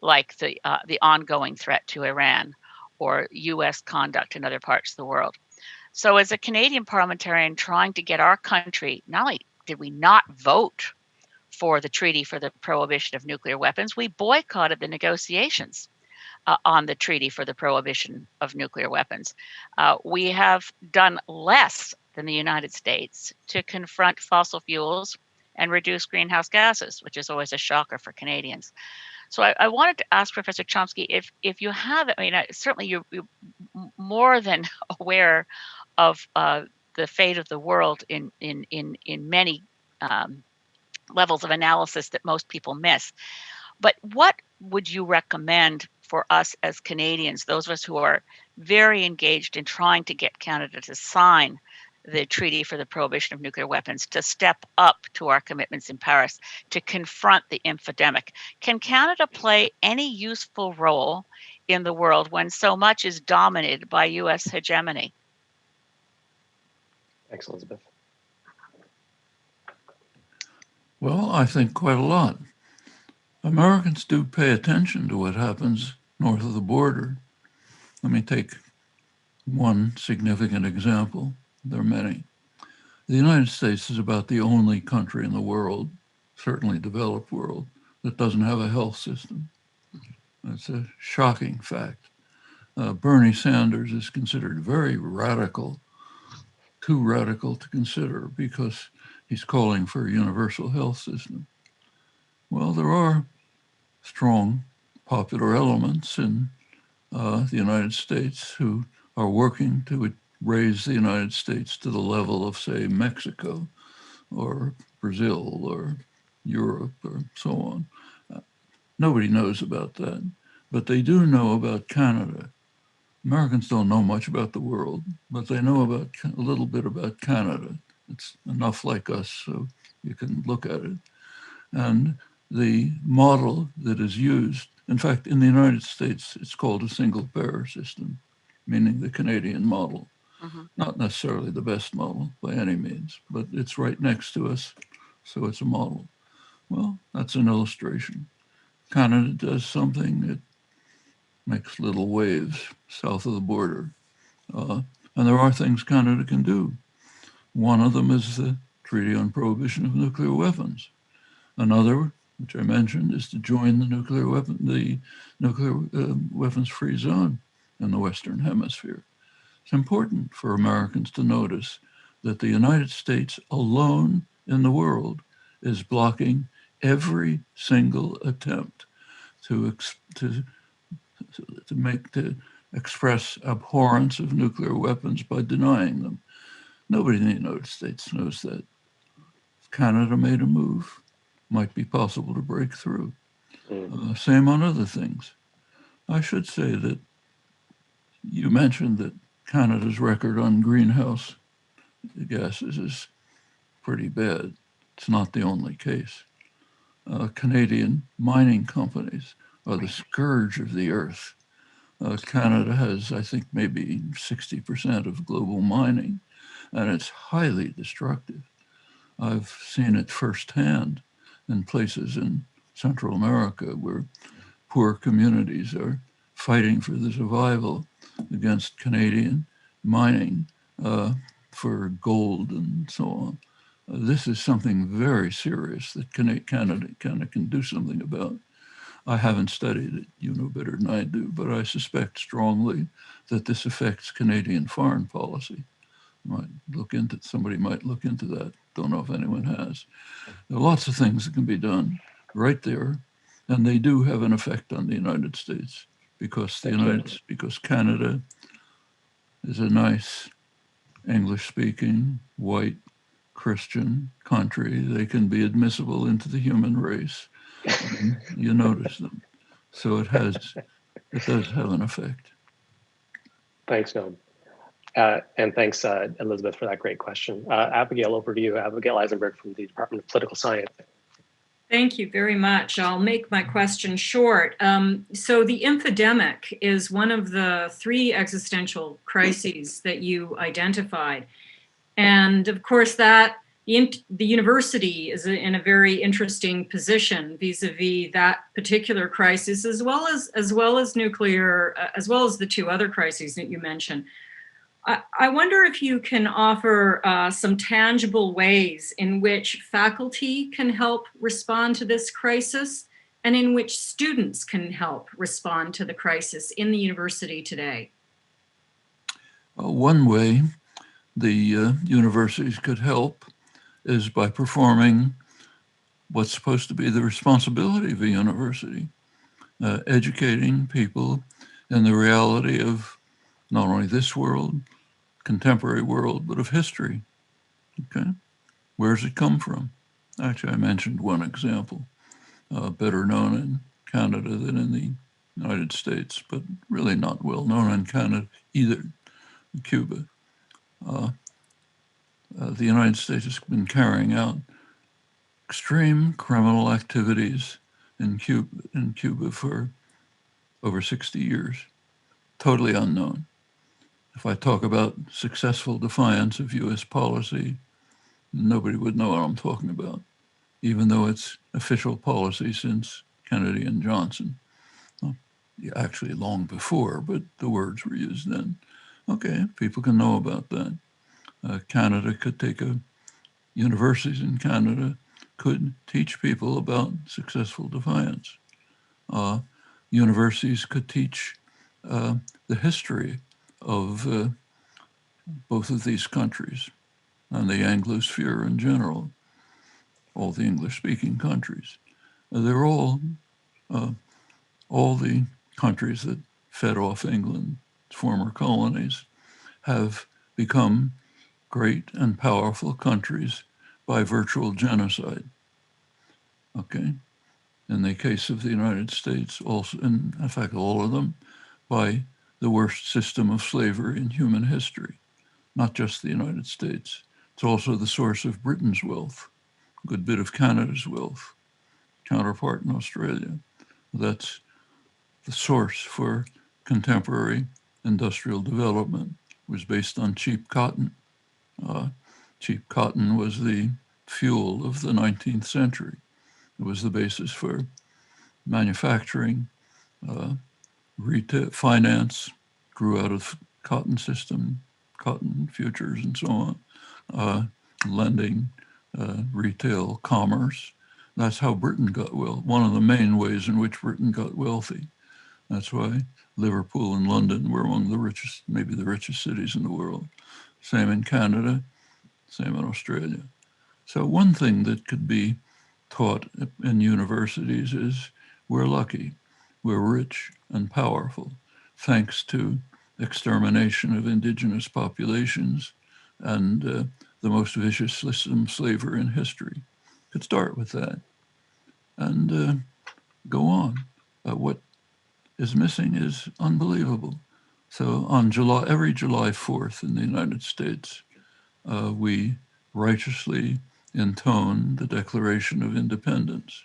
like the ongoing threat to Iran or U.S. conduct in other parts of the world. So as a Canadian parliamentarian trying to get our country, not only did we not vote for the Treaty for the Prohibition of Nuclear Weapons, we boycotted the negotiations on the Treaty for the Prohibition of Nuclear Weapons. We have done less than the United States to confront fossil fuels and reduce greenhouse gases, which is always a shocker for Canadians. So I wanted to ask Professor Chomsky if you have, certainly you're more than aware of the fate of the world in many levels of analysis that most people miss. But what would you recommend for us as Canadians, those of us who are very engaged in trying to get Canada to sign the Treaty for the Prohibition of Nuclear Weapons, to step up to our commitments in Paris, to confront the infodemic? Can Canada play any useful role in the world when so much is dominated by U.S. hegemony? Thanks, Elizabeth. Well, I think quite a lot. Americans do pay attention to what happens north of the border. Let me take one significant example. There are many. The United States is about the only country in the world, certainly developed world, that doesn't have a health system. That's a shocking fact. Bernie Sanders is considered very radical, too radical to consider, because he's calling for a universal health system. Well, there are strong popular elements in the United States who are working to raise the United States to the level of, say, Mexico or Brazil or Europe or so on. Nobody knows about that, but they do know about Canada. Americans don't know much about the world, but they know about a little bit about Canada. It's enough like us so you can look at it. And the model that is used, in fact, in the United States, it's called a single payer system, meaning the Canadian model. Mm-hmm. Not necessarily the best model by any means, but it's right next to us, so it's a model. Well, that's an illustration. Canada does something that makes little waves south of the border. And there are things Canada can do. One of them is the Treaty on Prohibition of Nuclear Weapons. Another, which I mentioned, is to join the nuclear weapons-free zone in the Western Hemisphere. It's important for Americans to notice that the United States alone in the world is blocking every single attempt to express abhorrence of nuclear weapons by denying them. Nobody in the United States knows that. If Canada made a move, might be possible to break through. Same on other things. I should say that you mentioned that Canada's record on greenhouse gases is pretty bad. It's not the only case. Canadian mining companies are the scourge of the earth. Canada has, I think, maybe 60% of global mining, and it's highly destructive. I've seen it firsthand in places in Central America where poor communities are fighting for the survival against Canadian mining for gold and so on. This is something very serious that Canada can do something about. I haven't studied it, you know better than I do, but I suspect strongly that this affects Canadian foreign policy. Somebody might look into that. Don't know if anyone has. There are lots of things that can be done right there, and they do have an effect on the United States because because Canada is a nice English-speaking, white, Christian country. They can be admissible into the human race. You notice them. So it does have an effect. Thanks, Noam. And thanks, Elizabeth, for that great question. Abigail, over to you. Abigail Eisenberg from the Department of Political Science. Thank you very much. I'll make my question short. So the infodemic is one of the 3 existential crises that you identified. And of course, that the university is in a very interesting position vis-a-vis that particular crisis, as well as nuclear, as well as the 2 other crises that you mentioned. I wonder if you can offer some tangible ways in which faculty can help respond to this crisis and in which students can help respond to the crisis in the university today. One way the universities could help is by performing what's supposed to be the responsibility of a university, educating people in the reality of not only this world, contemporary world, but of history. Okay, where does it come from? Actually, I mentioned one example, better known in Canada than in the United States, but really not well known in Canada either, Cuba. The United States has been carrying out extreme criminal activities in Cuba for over 60 years, totally unknown. If I talk about successful defiance of US policy, nobody would know what I'm talking about, even though it's official policy since Kennedy and Johnson. Well, actually long before, but the words were used then. Okay, people can know about that. Canada could universities in Canada could teach people about successful defiance. Universities could teach the history of both of these countries and the Anglosphere in general, all the English-speaking countries. They're all the countries that fed off England, former colonies, have become great and powerful countries by virtual genocide. Okay, in the case of the United States, also, in fact, all of them, by the worst system of slavery in human history, not just the United States. It's also the source of Britain's wealth, a good bit of Canada's wealth, counterpart in Australia. That's the source for contemporary industrial development, was based on cheap cotton. Cheap cotton was the fuel of the 19th century. It was the basis for manufacturing, retail, finance grew out of cotton system, cotton futures and so on, lending, retail, commerce. That's how Britain got wealthy. One of the main ways in which Britain got wealthy. That's why Liverpool and London were among the richest, maybe the richest cities in the world. Same in Canada, same in Australia. So one thing that could be taught in universities is we're lucky, we're rich and powerful. thanks to extermination of indigenous populations and the most vicious system slavery in history. Could start with that and go on. What is missing is unbelievable. So on every July 4th in the United States, we righteously intone the Declaration of Independence,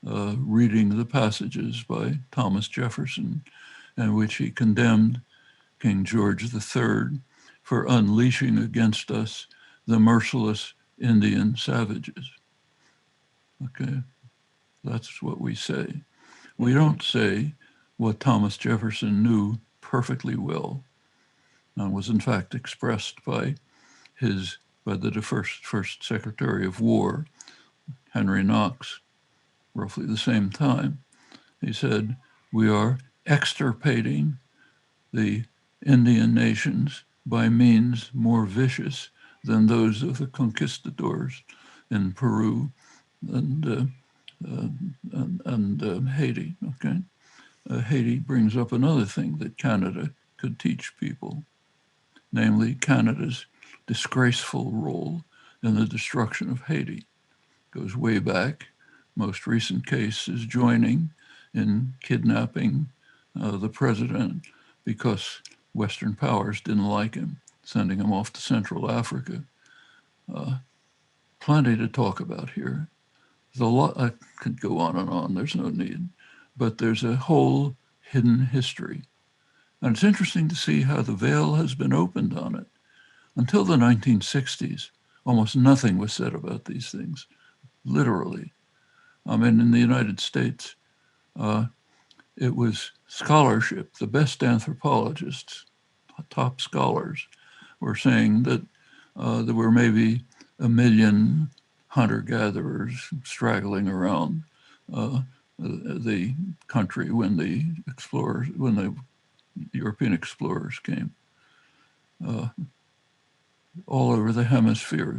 reading the passages by Thomas Jefferson in which he condemned King George III for unleashing against us the merciless Indian savages. Okay, that's what we say. We don't say what Thomas Jefferson knew perfectly well and was in fact expressed by the first Secretary of War, Henry Knox, roughly the same time. He said, we are extirpating the Indian nations by means more vicious than those of the conquistadors in Peru and Haiti. Okay, Haiti brings up another thing that Canada could teach people, namely Canada's disgraceful role in the destruction of Haiti. Goes way back. Most recent case is joining in kidnapping the president because Western powers didn't like him, sending him off to Central Africa. Plenty to talk about here. There's a lot, I could go on, there's no need, but there's a whole hidden history. And it's interesting to see how the veil has been opened on it. Until the 1960s, almost nothing was said about these things, literally. I mean, in the United States, it was scholarship. The best anthropologists, top scholars, were saying that there were maybe 1 million hunter-gatherers straggling around the country when the European explorers came. All over the hemisphere,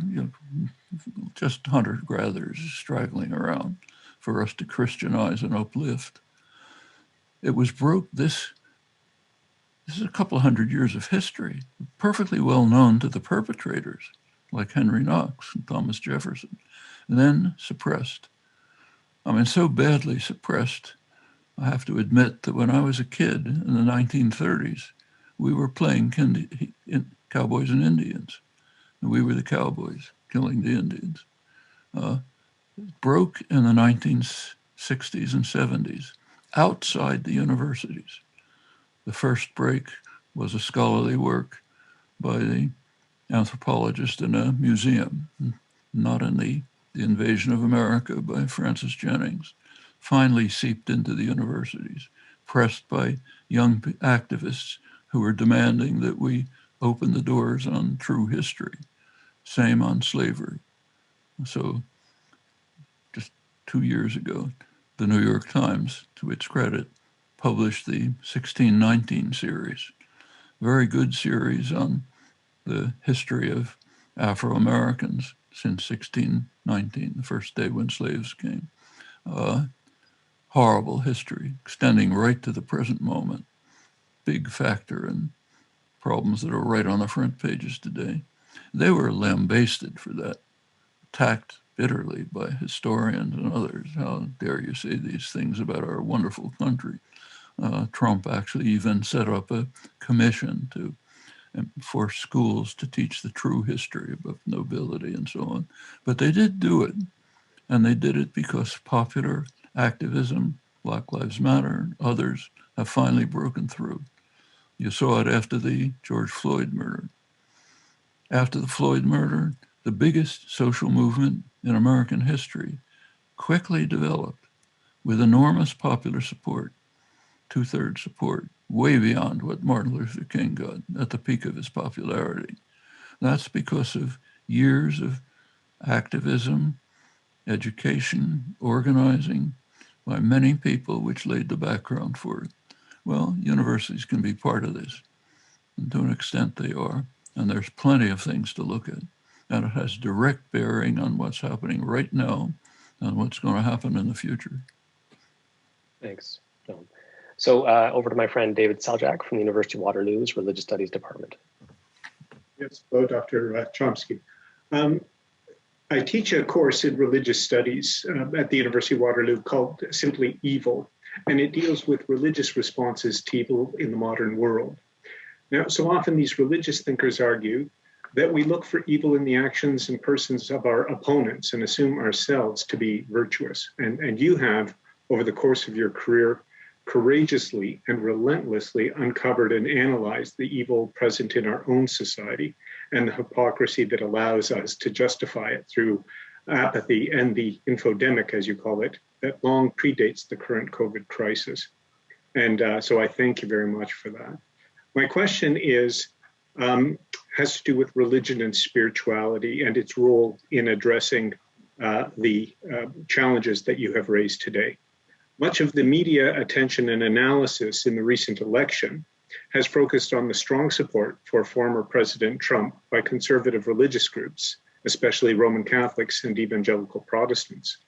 just hunter-gatherers straggling around for us to Christianize and uplift. It was this is a couple of hundred years of history, perfectly well known to the perpetrators, like Henry Knox and Thomas Jefferson, and then suppressed. I mean, so badly suppressed, I have to admit that when I was a kid in the 1930s, we were playing cowboys and Indians, and we were the cowboys killing the Indians. It broke in the 1960s and 70s outside the universities. The first break was a scholarly work by the anthropologist in a museum, not in the Invasion of America by Francis Jennings, finally seeped into the universities, pressed by young activists who were demanding that we open the doors on true history. Same on slavery. So just 2 years ago, the New York Times, to its credit, published the 1619 series. Very good series on the history of Afro-Americans since 1619, the first day when slaves came. Horrible history, extending right to the present moment. Big factor in problems that are right on the front pages today. They were lambasted for that, attacked bitterly by historians and others. How dare you say these things about our wonderful country? Trump actually even set up a commission for schools to teach the true history of nobility and so on. But they did do it, and they did it because popular activism, Black Lives Matter, others have finally broken through. You saw it after the George Floyd murder. After the Floyd murder, the biggest social movement in American history quickly developed with enormous popular support, 2/3 support, way beyond what Martin Luther King got at the peak of his popularity. That's because of years of activism, education, organizing by many people, which laid the background for it. Well, universities can be part of this, and to an extent they are, and there's plenty of things to look at, and it has direct bearing on what's happening right now and what's going to happen in the future. Thanks, Noam. So over to my friend David Seljak from the University of Waterloo's Religious Studies Department. Yes, hello, Dr. Chomsky. I teach a course in religious studies at the University of Waterloo called simply Evil, and it deals with religious responses to evil in the modern world. Now, so often these religious thinkers argue that we look for evil in the actions and persons of our opponents and assume ourselves to be virtuous. And you have, over the course of your career, courageously and relentlessly uncovered and analyzed the evil present in our own society and the hypocrisy that allows us to justify it through apathy and the infodemic, as you call it, that long predates the current COVID crisis. And so I thank you very much for that. My question is, has to do with religion and spirituality and its role in addressing the challenges that you have raised today. Much of the media attention and analysis in the recent election has focused on the strong support for former President Trump by conservative religious groups, especially Roman Catholics and evangelical Protestants.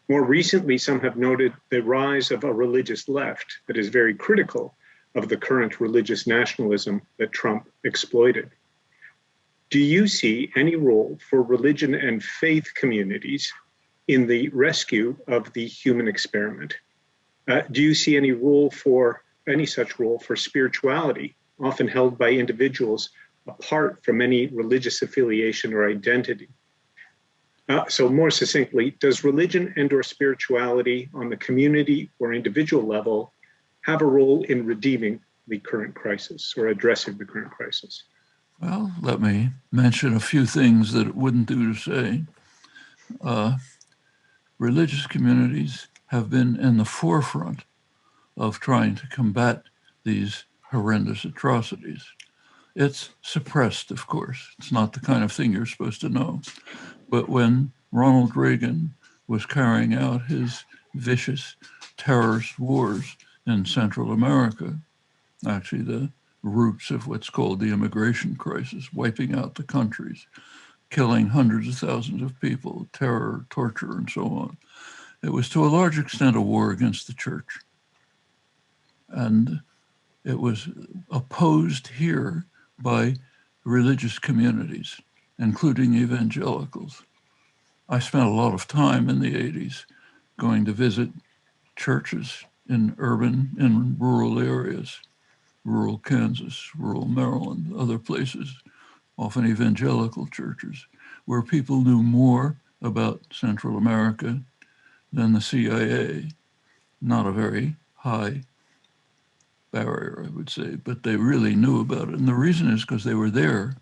More recently, some have noted the rise of a religious left that is very critical of the current religious nationalism that Trump exploited. Do you see any role for religion and faith communities in the rescue of the human experiment? Do you see any such role for spirituality, often held by individuals apart from any religious affiliation or identity? So more succinctly, does religion and/or spirituality on the community or individual level have a role in redeeming the current crisis or addressing the current crisis? Well, let me mention a few things that it wouldn't do to say. Religious communities have been in the forefront of trying to combat these horrendous atrocities. It's suppressed, of course. It's not the kind of thing you're supposed to know. But when Ronald Reagan was carrying out his vicious terrorist wars in Central America, actually the roots of what's called the immigration crisis, wiping out the countries, killing hundreds of thousands of people, terror, torture, and so on. It was to a large extent a war against the church. And it was opposed here by religious communities, including evangelicals. I spent a lot of time in the 80s going to visit churches in rural areas, rural Kansas, rural Maryland, other places, often evangelical churches, where people knew more about Central America than the CIA. Not a very high barrier, I would say, but they really knew about it. And the reason is because they were there.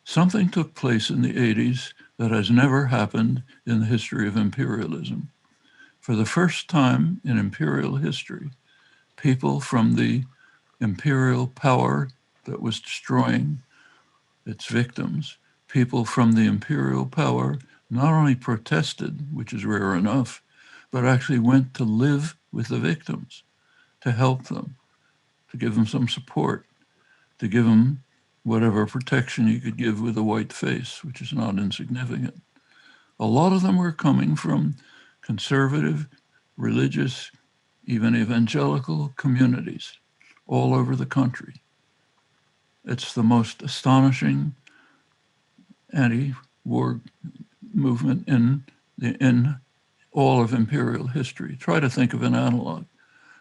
Something took place in the 80s that has never happened in the history of imperialism. For the first time in imperial history, people from the imperial power that was destroying its victims, people from the imperial power not only protested, which is rare enough, but actually went to live with the victims, to help them, to give them some support, to give them whatever protection you could give with a white face, which is not insignificant. A lot of them were coming from conservative, religious, even evangelical communities all over the country. It's the most astonishing anti-war movement in all of imperial history. Try to think of an analog.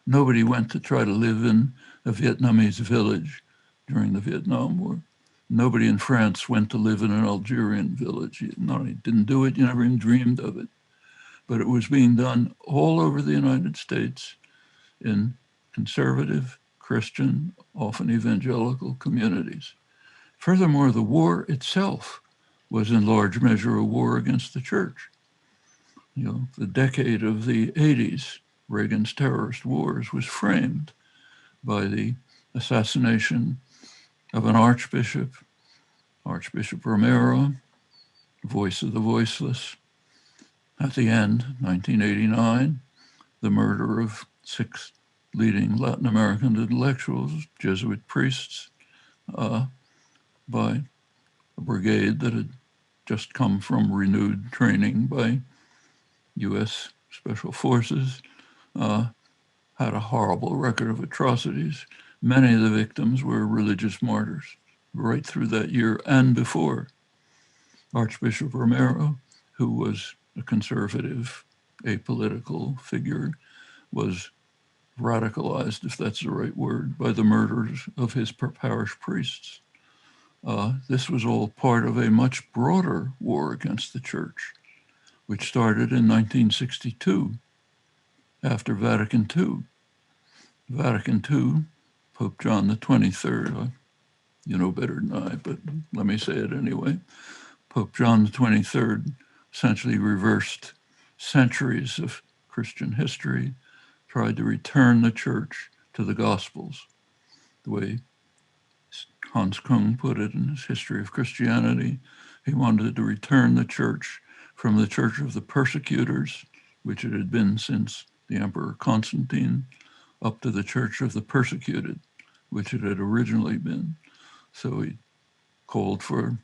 Nobody went to try to live in a Vietnamese village during the Vietnam War. Nobody in France went to live in an Algerian village. You didn't do it, you never even dreamed of it. But it was being done all over the United States in conservative, Christian, often evangelical communities. Furthermore, the war itself was in large measure a war against the church. You know, the decade of the 80s, Reagan's terrorist wars, was framed by the assassination of an archbishop, Archbishop Romero, voice of the voiceless. At the end, 1989, the murder of 6 leading Latin American intellectuals, Jesuit priests, by a brigade that had just come from renewed training by U.S. Special Forces, had a horrible record of atrocities. Many of the victims were religious martyrs right through that year and before. Archbishop Romero, who was a conservative, apolitical figure, was radicalized, if that's the right word, by the murders of his parish priests. This was all part of a much broader war against the church, which started in 1962 after Vatican II. Vatican II, Pope John the 23rd, you know better than I, but let me say it anyway. Pope John the 23rd essentially reversed centuries of Christian history, tried to return the church to the Gospels, the way Hans Kung put it in his History of Christianity. He wanted to return the church from the church of the persecutors, which it had been since the Emperor Constantine, up to the church of the persecuted, which it had originally been. So he called for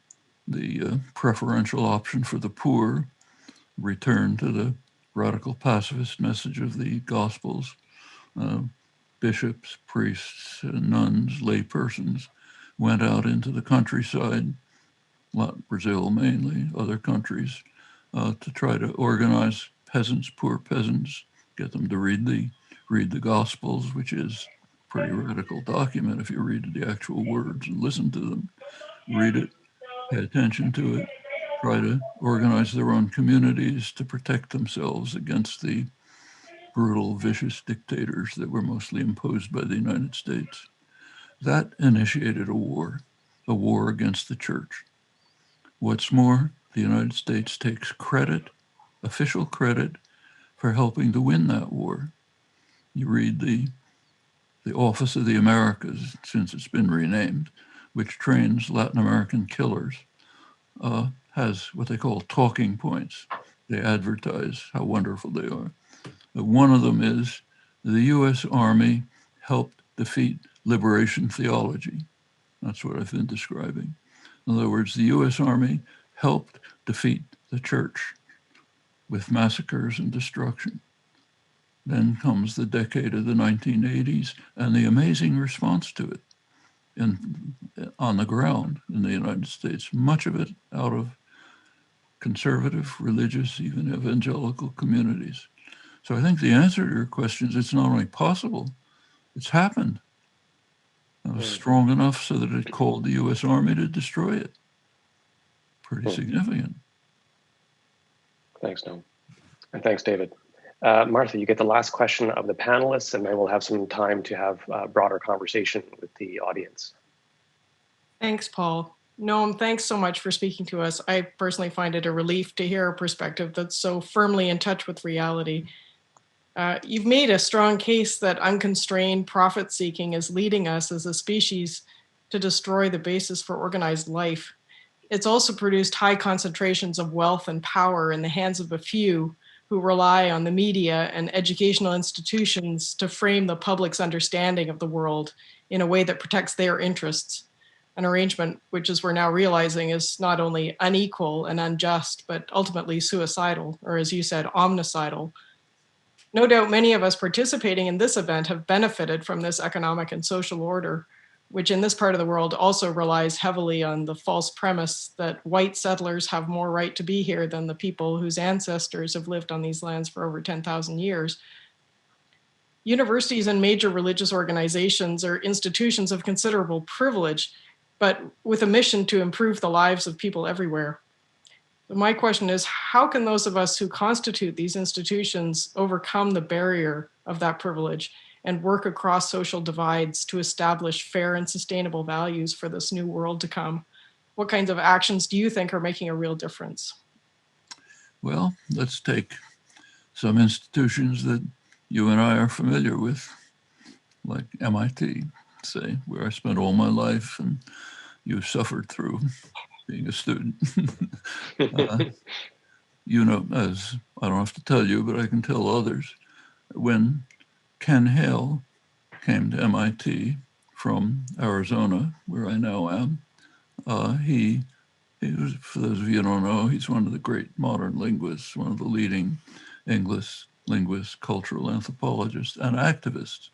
the preferential option for the poor, return to the radical pacifist message of the Gospels. Bishops, priests, nuns, lay persons went out into the countryside, Brazil mainly, other countries, to try to organize peasants, poor peasants, get them to read the Gospels, which is a pretty radical document if you read the actual words and listen to them. Read it, pay attention to it, try to organize their own communities to protect themselves against the brutal, vicious dictators that were mostly imposed by the United States. That initiated a war against the church. What's more, the United States takes credit, official credit, for helping to win that war. You read the Office of the Americas, since it's been renamed, which trains Latin American killers, has what they call talking points. They advertise how wonderful they are. One of them is the U.S. Army helped defeat liberation theology. That's what I've been describing. In other words, the U.S. Army helped defeat the church with massacres and destruction. Then comes the decade of the 1980s and the amazing response to it on the ground in the United States, much of it out of conservative, religious, even evangelical communities. So I think the answer to your question is it's not only possible, it's happened. It was strong enough so that it called the U.S. Army to destroy it. Pretty significant. Thanks, Noam. And thanks, David. Martha, you get the last question of the panelists, and then we'll have some time to have a broader conversation with the audience. Thanks, Paul. Noam, thanks so much for speaking to us. I personally find it a relief to hear a perspective that's so firmly in touch with reality. You've made a strong case that unconstrained profit-seeking is leading us as a species to destroy the basis for organized life. It's also produced high concentrations of wealth and power in the hands of a few who rely on the media and educational institutions to frame the public's understanding of the world in a way that protects their interests. An arrangement which, as we're now realizing, is not only unequal and unjust, but ultimately suicidal, or as you said, omnicidal. No doubt many of us participating in this event have benefited from this economic and social order, which in this part of the world also relies heavily on the false premise that white settlers have more right to be here than the people whose ancestors have lived on these lands for over 10,000 years. Universities and major religious organizations are institutions of considerable privilege, but with a mission to improve the lives of people everywhere. My question is, how can those of us who constitute these institutions overcome the barrier of that privilege and work across social divides to establish fair and sustainable values for this new world to come? What kinds of actions do you think are making a real difference? Well, let's take some institutions that you and I are familiar with, like MIT, say, where I spent all my life and you suffered through being a student. You know, as I don't have to tell you, but I can tell others, when Ken Hale came to MIT from Arizona, where I now am, he was, for those of you who don't know, he's one of the great modern linguists, one of the leading English linguist, cultural anthropologist, and activist.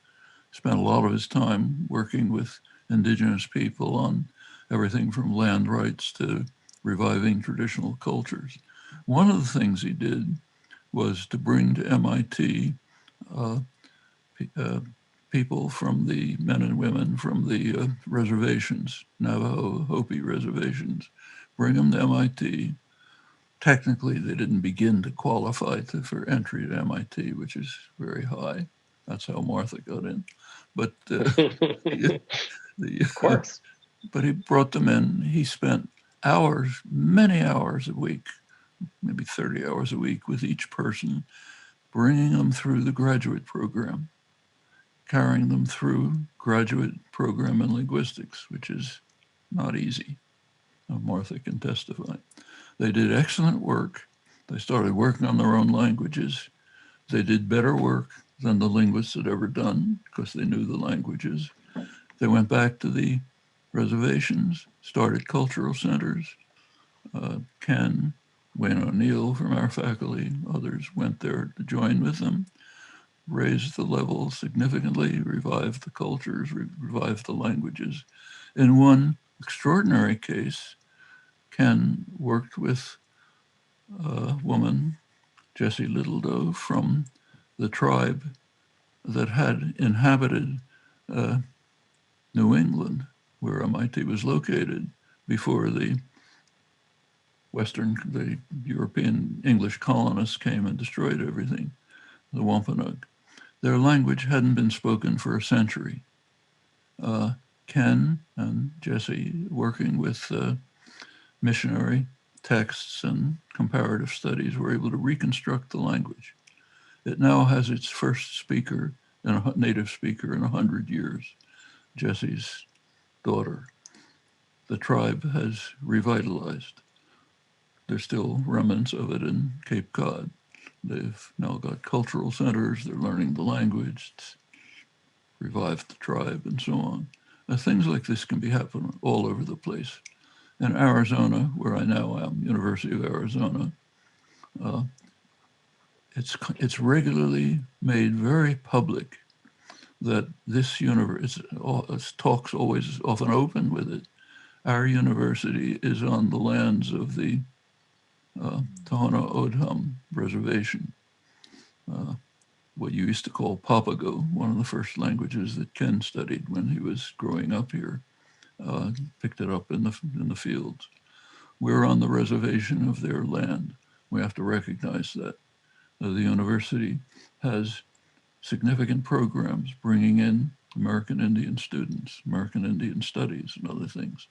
Spent a lot of his time working with indigenous people on everything from land rights to reviving traditional cultures. One of the things he did was to bring to MIT people from the men and women from the reservations, Navajo, Hopi reservations, bring them to MIT. Technically, they didn't begin to qualify for entry to MIT, which is very high. That's how Martha got in. But of course. But he brought them in. He spent hours, many hours a week, maybe 30 hours a week with each person, bringing them through the graduate program, carrying them through graduate program in linguistics, which is not easy. Martha can testify. They did excellent work. They started working on their own languages. They did better work than the linguists had ever done because they knew the languages. They went back to the reservations, started cultural centers. Ken, Wayne O'Neill from our faculty, others went there to join with them, raised the level significantly, revived the cultures, revived the languages. In one extraordinary case, Ken worked with a woman, Jessie Littledoe, from the tribe that had inhabited New England, where MIT was located, before the European English colonists came and destroyed everything, the Wampanoag. Their language hadn't been spoken for a century. Ken and Jessie, working with missionary texts and comparative studies, were able to reconstruct the language. It now has its first speaker, a native speaker, in 100 years, Jessie's daughter. The tribe has revitalized. There's still remnants of it in Cape Cod. They've now got cultural centers, they're learning the language, it's revived the tribe, and so on. Things like this can be happening all over the place. In Arizona, where I now am, University of Arizona, it's regularly made very public that this university, talks always often open with it. Our university is on the lands of the Tohono O'odham Reservation, what you used to call Papago, one of the first languages that Ken studied when he was growing up here. Picked it up in the fields. We're on the reservation of their land. We have to recognize that. The university has significant programs bringing in American Indian students, American Indian studies, and other things.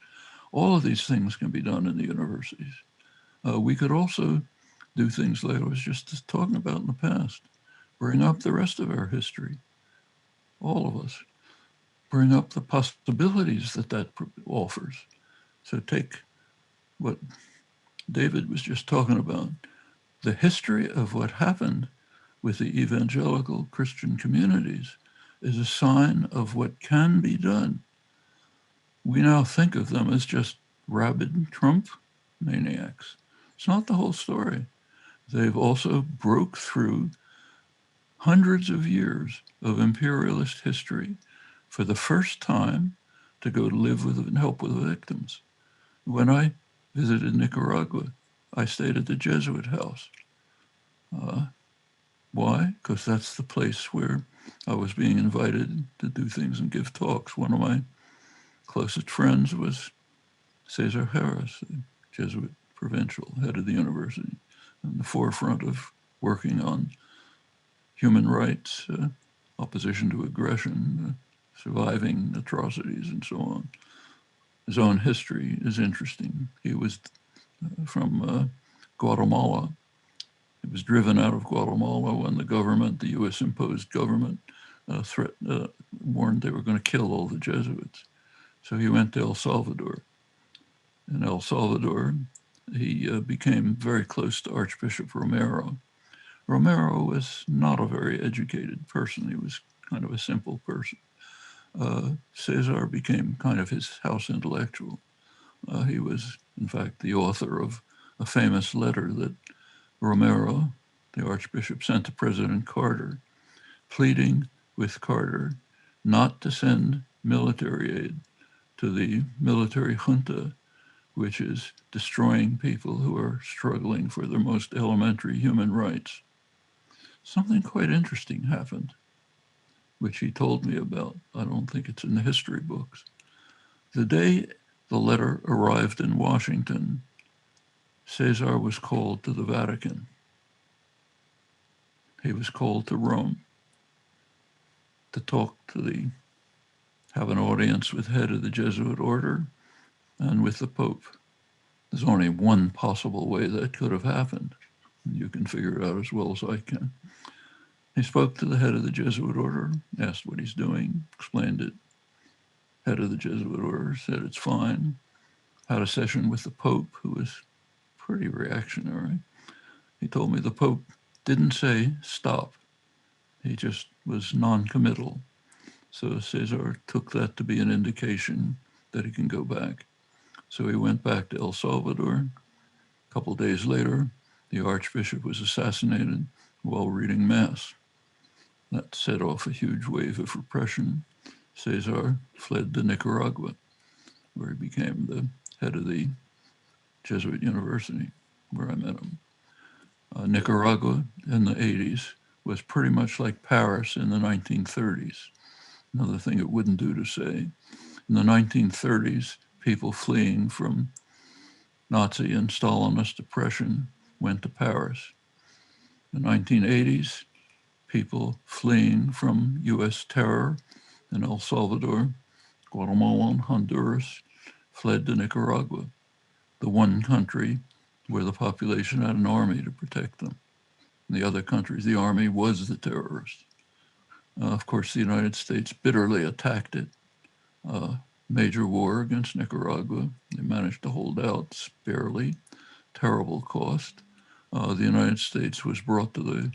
All of these things can be done in the universities. We could also do things like I was just talking about in the past, bring up the rest of our history, all of us, bring up the possibilities that offers. So take what David was just talking about, the history of what happened with the evangelical Christian communities is a sign of what can be done. We now think of them as just rabid Trump maniacs. It's not the whole story. They've also broke through hundreds of years of imperialist history for the first time to go to live with and help with the victims. When I visited Nicaragua, I stayed at the Jesuit house. Why? Because that's the place where I was being invited to do things and give talks. One of my closest friends was Cesar Harris, the Jesuit provincial head of the university, in the forefront of working on human rights, opposition to aggression, surviving atrocities, and so on. His own history is interesting. He was from Guatemala. He was driven out of Guatemala when the government, the US imposed government, warned they were going to kill all the Jesuits. So he went to El Salvador. In El Salvador, he became very close to Archbishop Romero. Romero was not a very educated person. He was kind of a simple person. Cesar became kind of his house intellectual. He was, in fact, the author of a famous letter that Romero the Archbishop sent to President Carter, pleading with Carter not to send military aid to the military junta, which is destroying people who are struggling for their most elementary human rights. Something quite interesting happened, which he told me about. I don't think it's in the history books. The day the letter arrived in Washington, Caesar was called to the Vatican. He was called to Rome to have an audience with head of the Jesuit order and with the Pope. There's only one possible way that could have happened. You can figure it out as well as I can. He spoke to the head of the Jesuit order, asked what he's doing, explained it. Head of the Jesuit order said it's fine. Had a session with the Pope, who was pretty reactionary. He told me the Pope didn't say stop. He just was non-committal. So Caesar took that to be an indication that he can go back. So he went back to El Salvador. A couple days later, the Archbishop was assassinated while reading Mass. That set off a huge wave of repression. Caesar fled to Nicaragua, where he became the head of the Jesuit University, where I met him. Nicaragua in the 80s was pretty much like Paris in the 1930s. Another thing it wouldn't do to say. In the 1930s, people fleeing from Nazi and Stalinist oppression went to Paris. In the 1980s, people fleeing from US terror in El Salvador, Guatemala, and Honduras fled to Nicaragua, the one country where the population had an army to protect them. In the other countries, the army was the terrorists. Of course, the United States bitterly attacked it. Major war against Nicaragua. They managed to hold out barely. Terrible cost. The United States was brought to the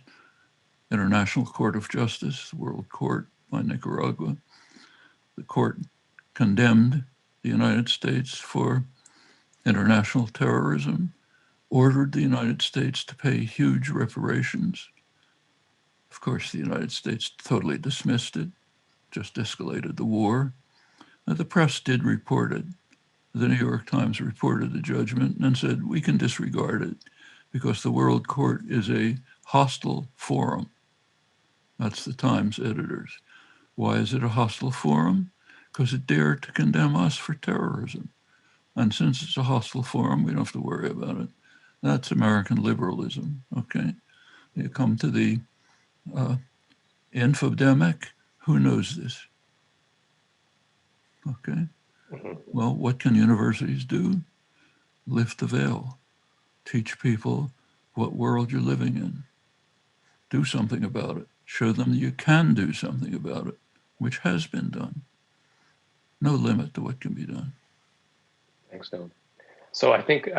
International Court of Justice, the World Court, by Nicaragua. The court condemned the United States for international terrorism, ordered the United States to pay huge reparations. Of course, the United States totally dismissed it, just escalated the war. The press did report it. The New York Times reported the judgment and said, we can disregard it because the World Court is a hostile forum. That's the Times editors. Why is it a hostile forum? Because it dared to condemn us for terrorism. And since it's a hostile forum, we don't have to worry about it. That's American liberalism, okay? You come to the infodemic, who knows this? Okay. Well, what can universities do? Lift the veil. Teach people what world you're living in. Do something about it. Show them that you can do something about it, which has been done. No limit to what can be done. Thanks, Noam. So I think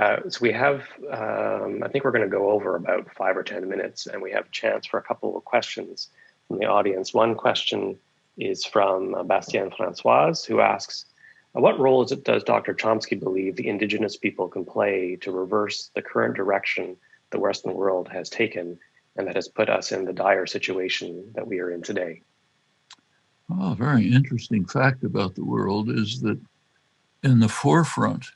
we have. I think we're going to go over about 5 or 10 minutes, and we have a chance for a couple of questions from the audience. One question is from Bastien Francoise, who asks, what role does Dr. Chomsky believe the indigenous people can play to reverse the current direction the Western world has taken and that has put us in the dire situation that we are in today? Well, a very interesting fact about the world is that in the forefront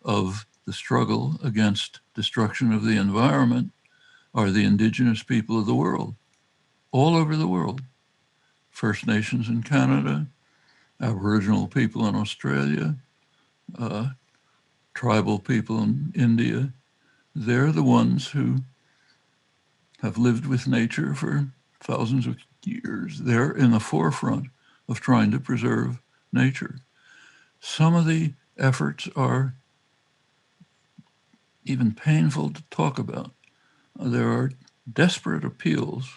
of the struggle against destruction of the environment are the indigenous people of the world, all over the world. First Nations in Canada, Aboriginal people in Australia, tribal people in India. They're the ones who have lived with nature for thousands of years. They're in the forefront of trying to preserve nature. Some of the efforts are even painful to talk about. There are desperate appeals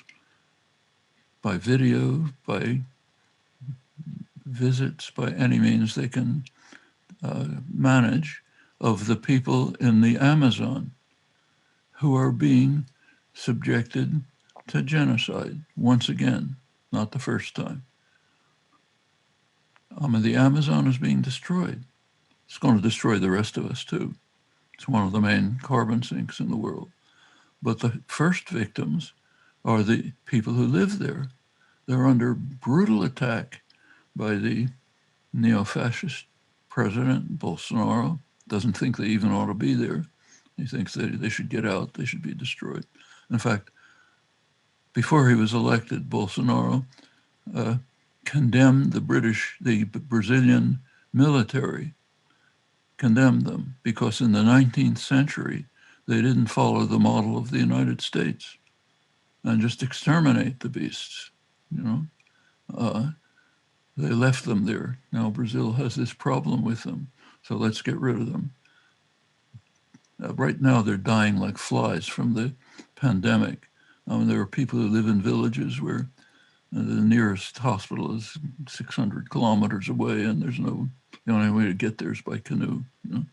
by video, by visits, by any means they can manage, of the people in the Amazon who are being subjected to genocide once again, not the first time. The Amazon is being destroyed. It's going to destroy the rest of us too. It's one of the main carbon sinks in the world. But the first victims are the people who live there. They're under brutal attack by the neo-fascist president, Bolsonaro. Doesn't think they even ought to be there. He thinks they should get out, they should be destroyed. In fact, before he was elected, Bolsonaro condemned the Brazilian military, condemned them because in the 19th century, they didn't follow the model of the United States and just exterminate the beasts, you know. They left them there. Now Brazil has this problem with them, so let's get rid of them. Right now they're dying like flies from the pandemic. There are people who live in villages where the nearest hospital is 600 kilometers away, and the only way to get there is by canoe. You know?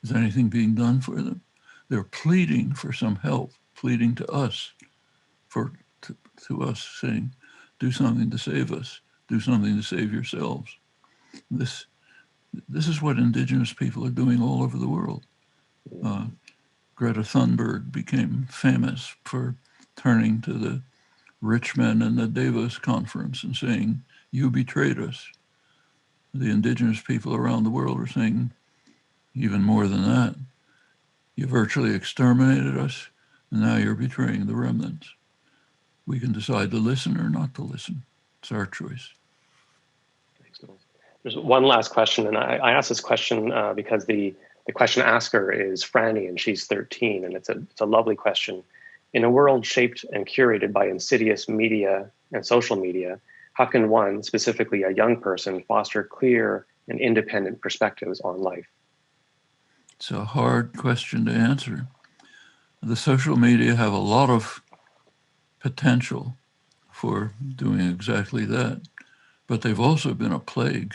Is anything being done for them? They're pleading for some help, pleading to us, to us, saying, do something to save us, do something to save yourselves. This is what indigenous people are doing all over the world. Greta Thunberg became famous for turning to the rich men in the Davos conference and saying, you betrayed us. The indigenous people around the world are saying even more than that. You virtually exterminated us, and now you're betraying the remnants. We can decide to listen or not to listen. It's our choice. There's one last question, and I asked this question because the question asker is Franny, and she's 13, and it's a lovely question. In a world shaped and curated by insidious media and social media, how can one, specifically a young person, foster clear and independent perspectives on life? It's a hard question to answer. The social media have a lot of potential for doing exactly that, but they've also been a plague.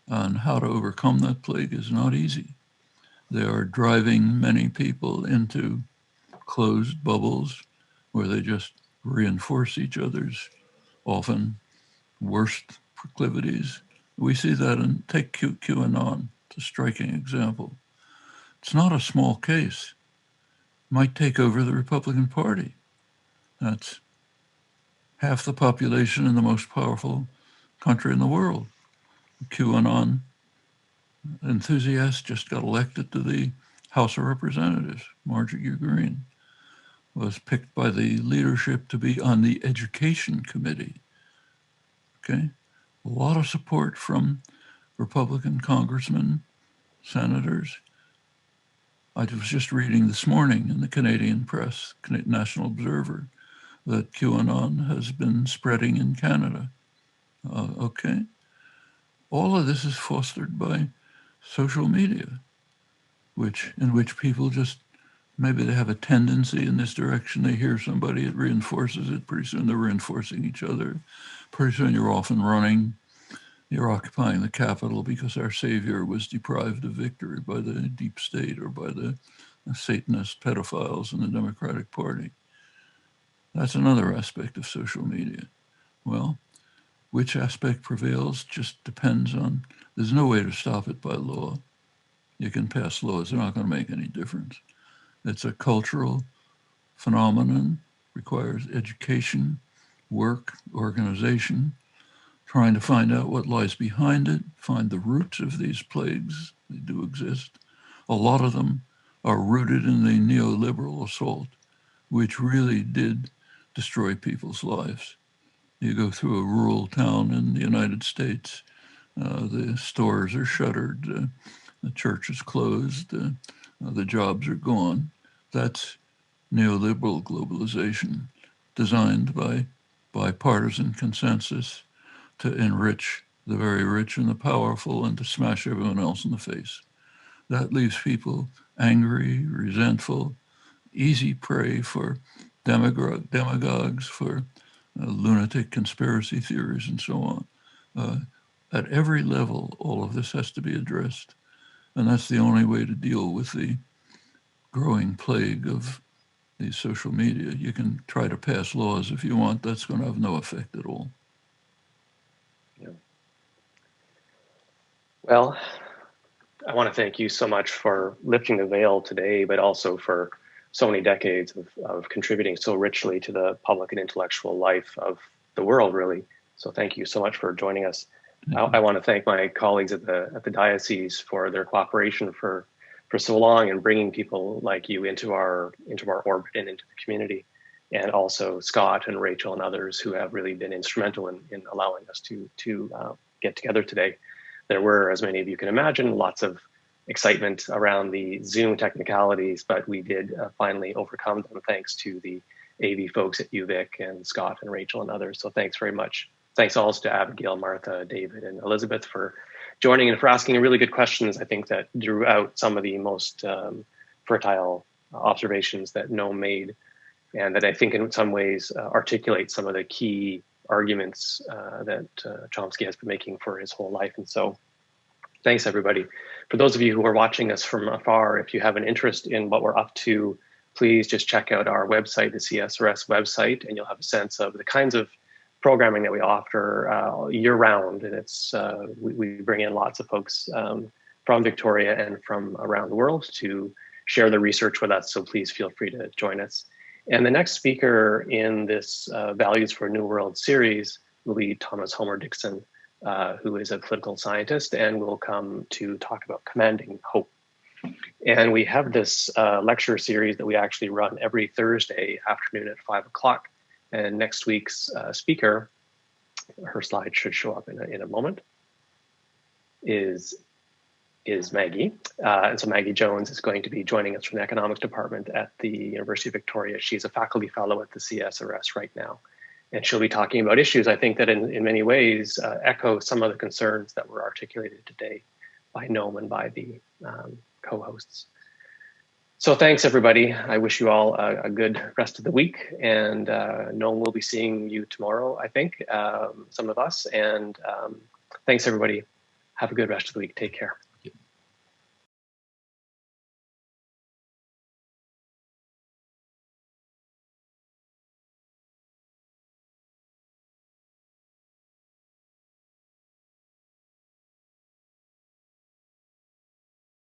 And how to overcome that plague is not easy. They are driving many people into closed bubbles where they just reinforce each other's often worst proclivities. We see that in take QAnon, it's a striking example. It's not a small case. It might take over the Republican Party. That's half the population in the most powerful country in the world. QAnon enthusiast just got elected to the House of Representatives. Marjorie Greene was picked by the leadership to be on the Education Committee. Okay, a lot of support from Republican congressmen, senators. I was just reading this morning in the Canadian press, National Observer, that QAnon has been spreading in Canada. Okay, all of this is fostered by social media, in which people just, maybe they have a tendency in this direction, they hear somebody, it reinforces it, pretty soon they're reinforcing each other. Pretty soon you're off and running, you're occupying the Capitol because our savior was deprived of victory by the deep state or by the Satanist pedophiles in the Democratic Party. That's another aspect of social media. Well, which aspect prevails just depends on, there's no way to stop it by law. You can pass laws, they're not going to make any difference. It's a cultural phenomenon, requires education, work, organization, trying to find out what lies behind it, find the roots of these plagues. They do exist. A lot of them are rooted in the neoliberal assault, which really did destroy people's lives. You go through a rural town in the United States, the stores are shuttered, the church is closed, the jobs are gone. That's neoliberal globalization designed by bipartisan consensus to enrich the very rich and the powerful and to smash everyone else in the face. That leaves people angry, resentful, easy prey for demagogues, for lunatic conspiracy theories and so on. At every level, all of this has to be addressed. And that's the only way to deal with the growing plague of these social media. You can try to pass laws if you want, that's going to have no effect at all. Yeah. Well, I want to thank you so much for lifting the veil today, but also for so many decades of contributing so richly to the public and intellectual life of the world, really. So thank you so much for joining us. I want to thank my colleagues at the diocese for their cooperation for so long and bringing people like you into our orbit and into the community, and also Scott and Rachel and others who have really been instrumental in allowing us to get together today. There were, as many of you can imagine, lots of excitement around the Zoom technicalities, but we did finally overcome them thanks to the AV folks at UVic and Scott and Rachel and others. So thanks very much. Thanks also to Abigail, Martha, David, and Elizabeth for joining and for asking really good questions. I think that drew out some of the most fertile observations that Noam made, and that I think in some ways articulate some of the key arguments that Chomsky has been making for his whole life. And so thanks, everybody. For those of you who are watching us from afar, if you have an interest in what we're up to, please just check out our website, the CSRS website, and you'll have a sense of the kinds of programming that we offer year-round. And it's we bring in lots of folks from Victoria and from around the world to share their research with us. So please feel free to join us. And the next speaker in this Values for a New World series will be Thomas Homer Dixon, who is a political scientist and will come to talk about commanding hope. And we have this lecture series that we actually run every Thursday afternoon at 5 o'clock. And next week's speaker, her slide should show up in a moment, is Maggie. And so Maggie Jones is going to be joining us from the economics department at the University of Victoria. She's a faculty fellow at the CSRS right now. And she'll be talking about issues, I think, that in many ways echo some of the concerns that were articulated today by Noam and by the co-hosts. So thanks, everybody. I wish you all a good rest of the week. And Noam will be seeing you tomorrow, I think, some of us. And thanks, everybody. Have a good rest of the week. Take care.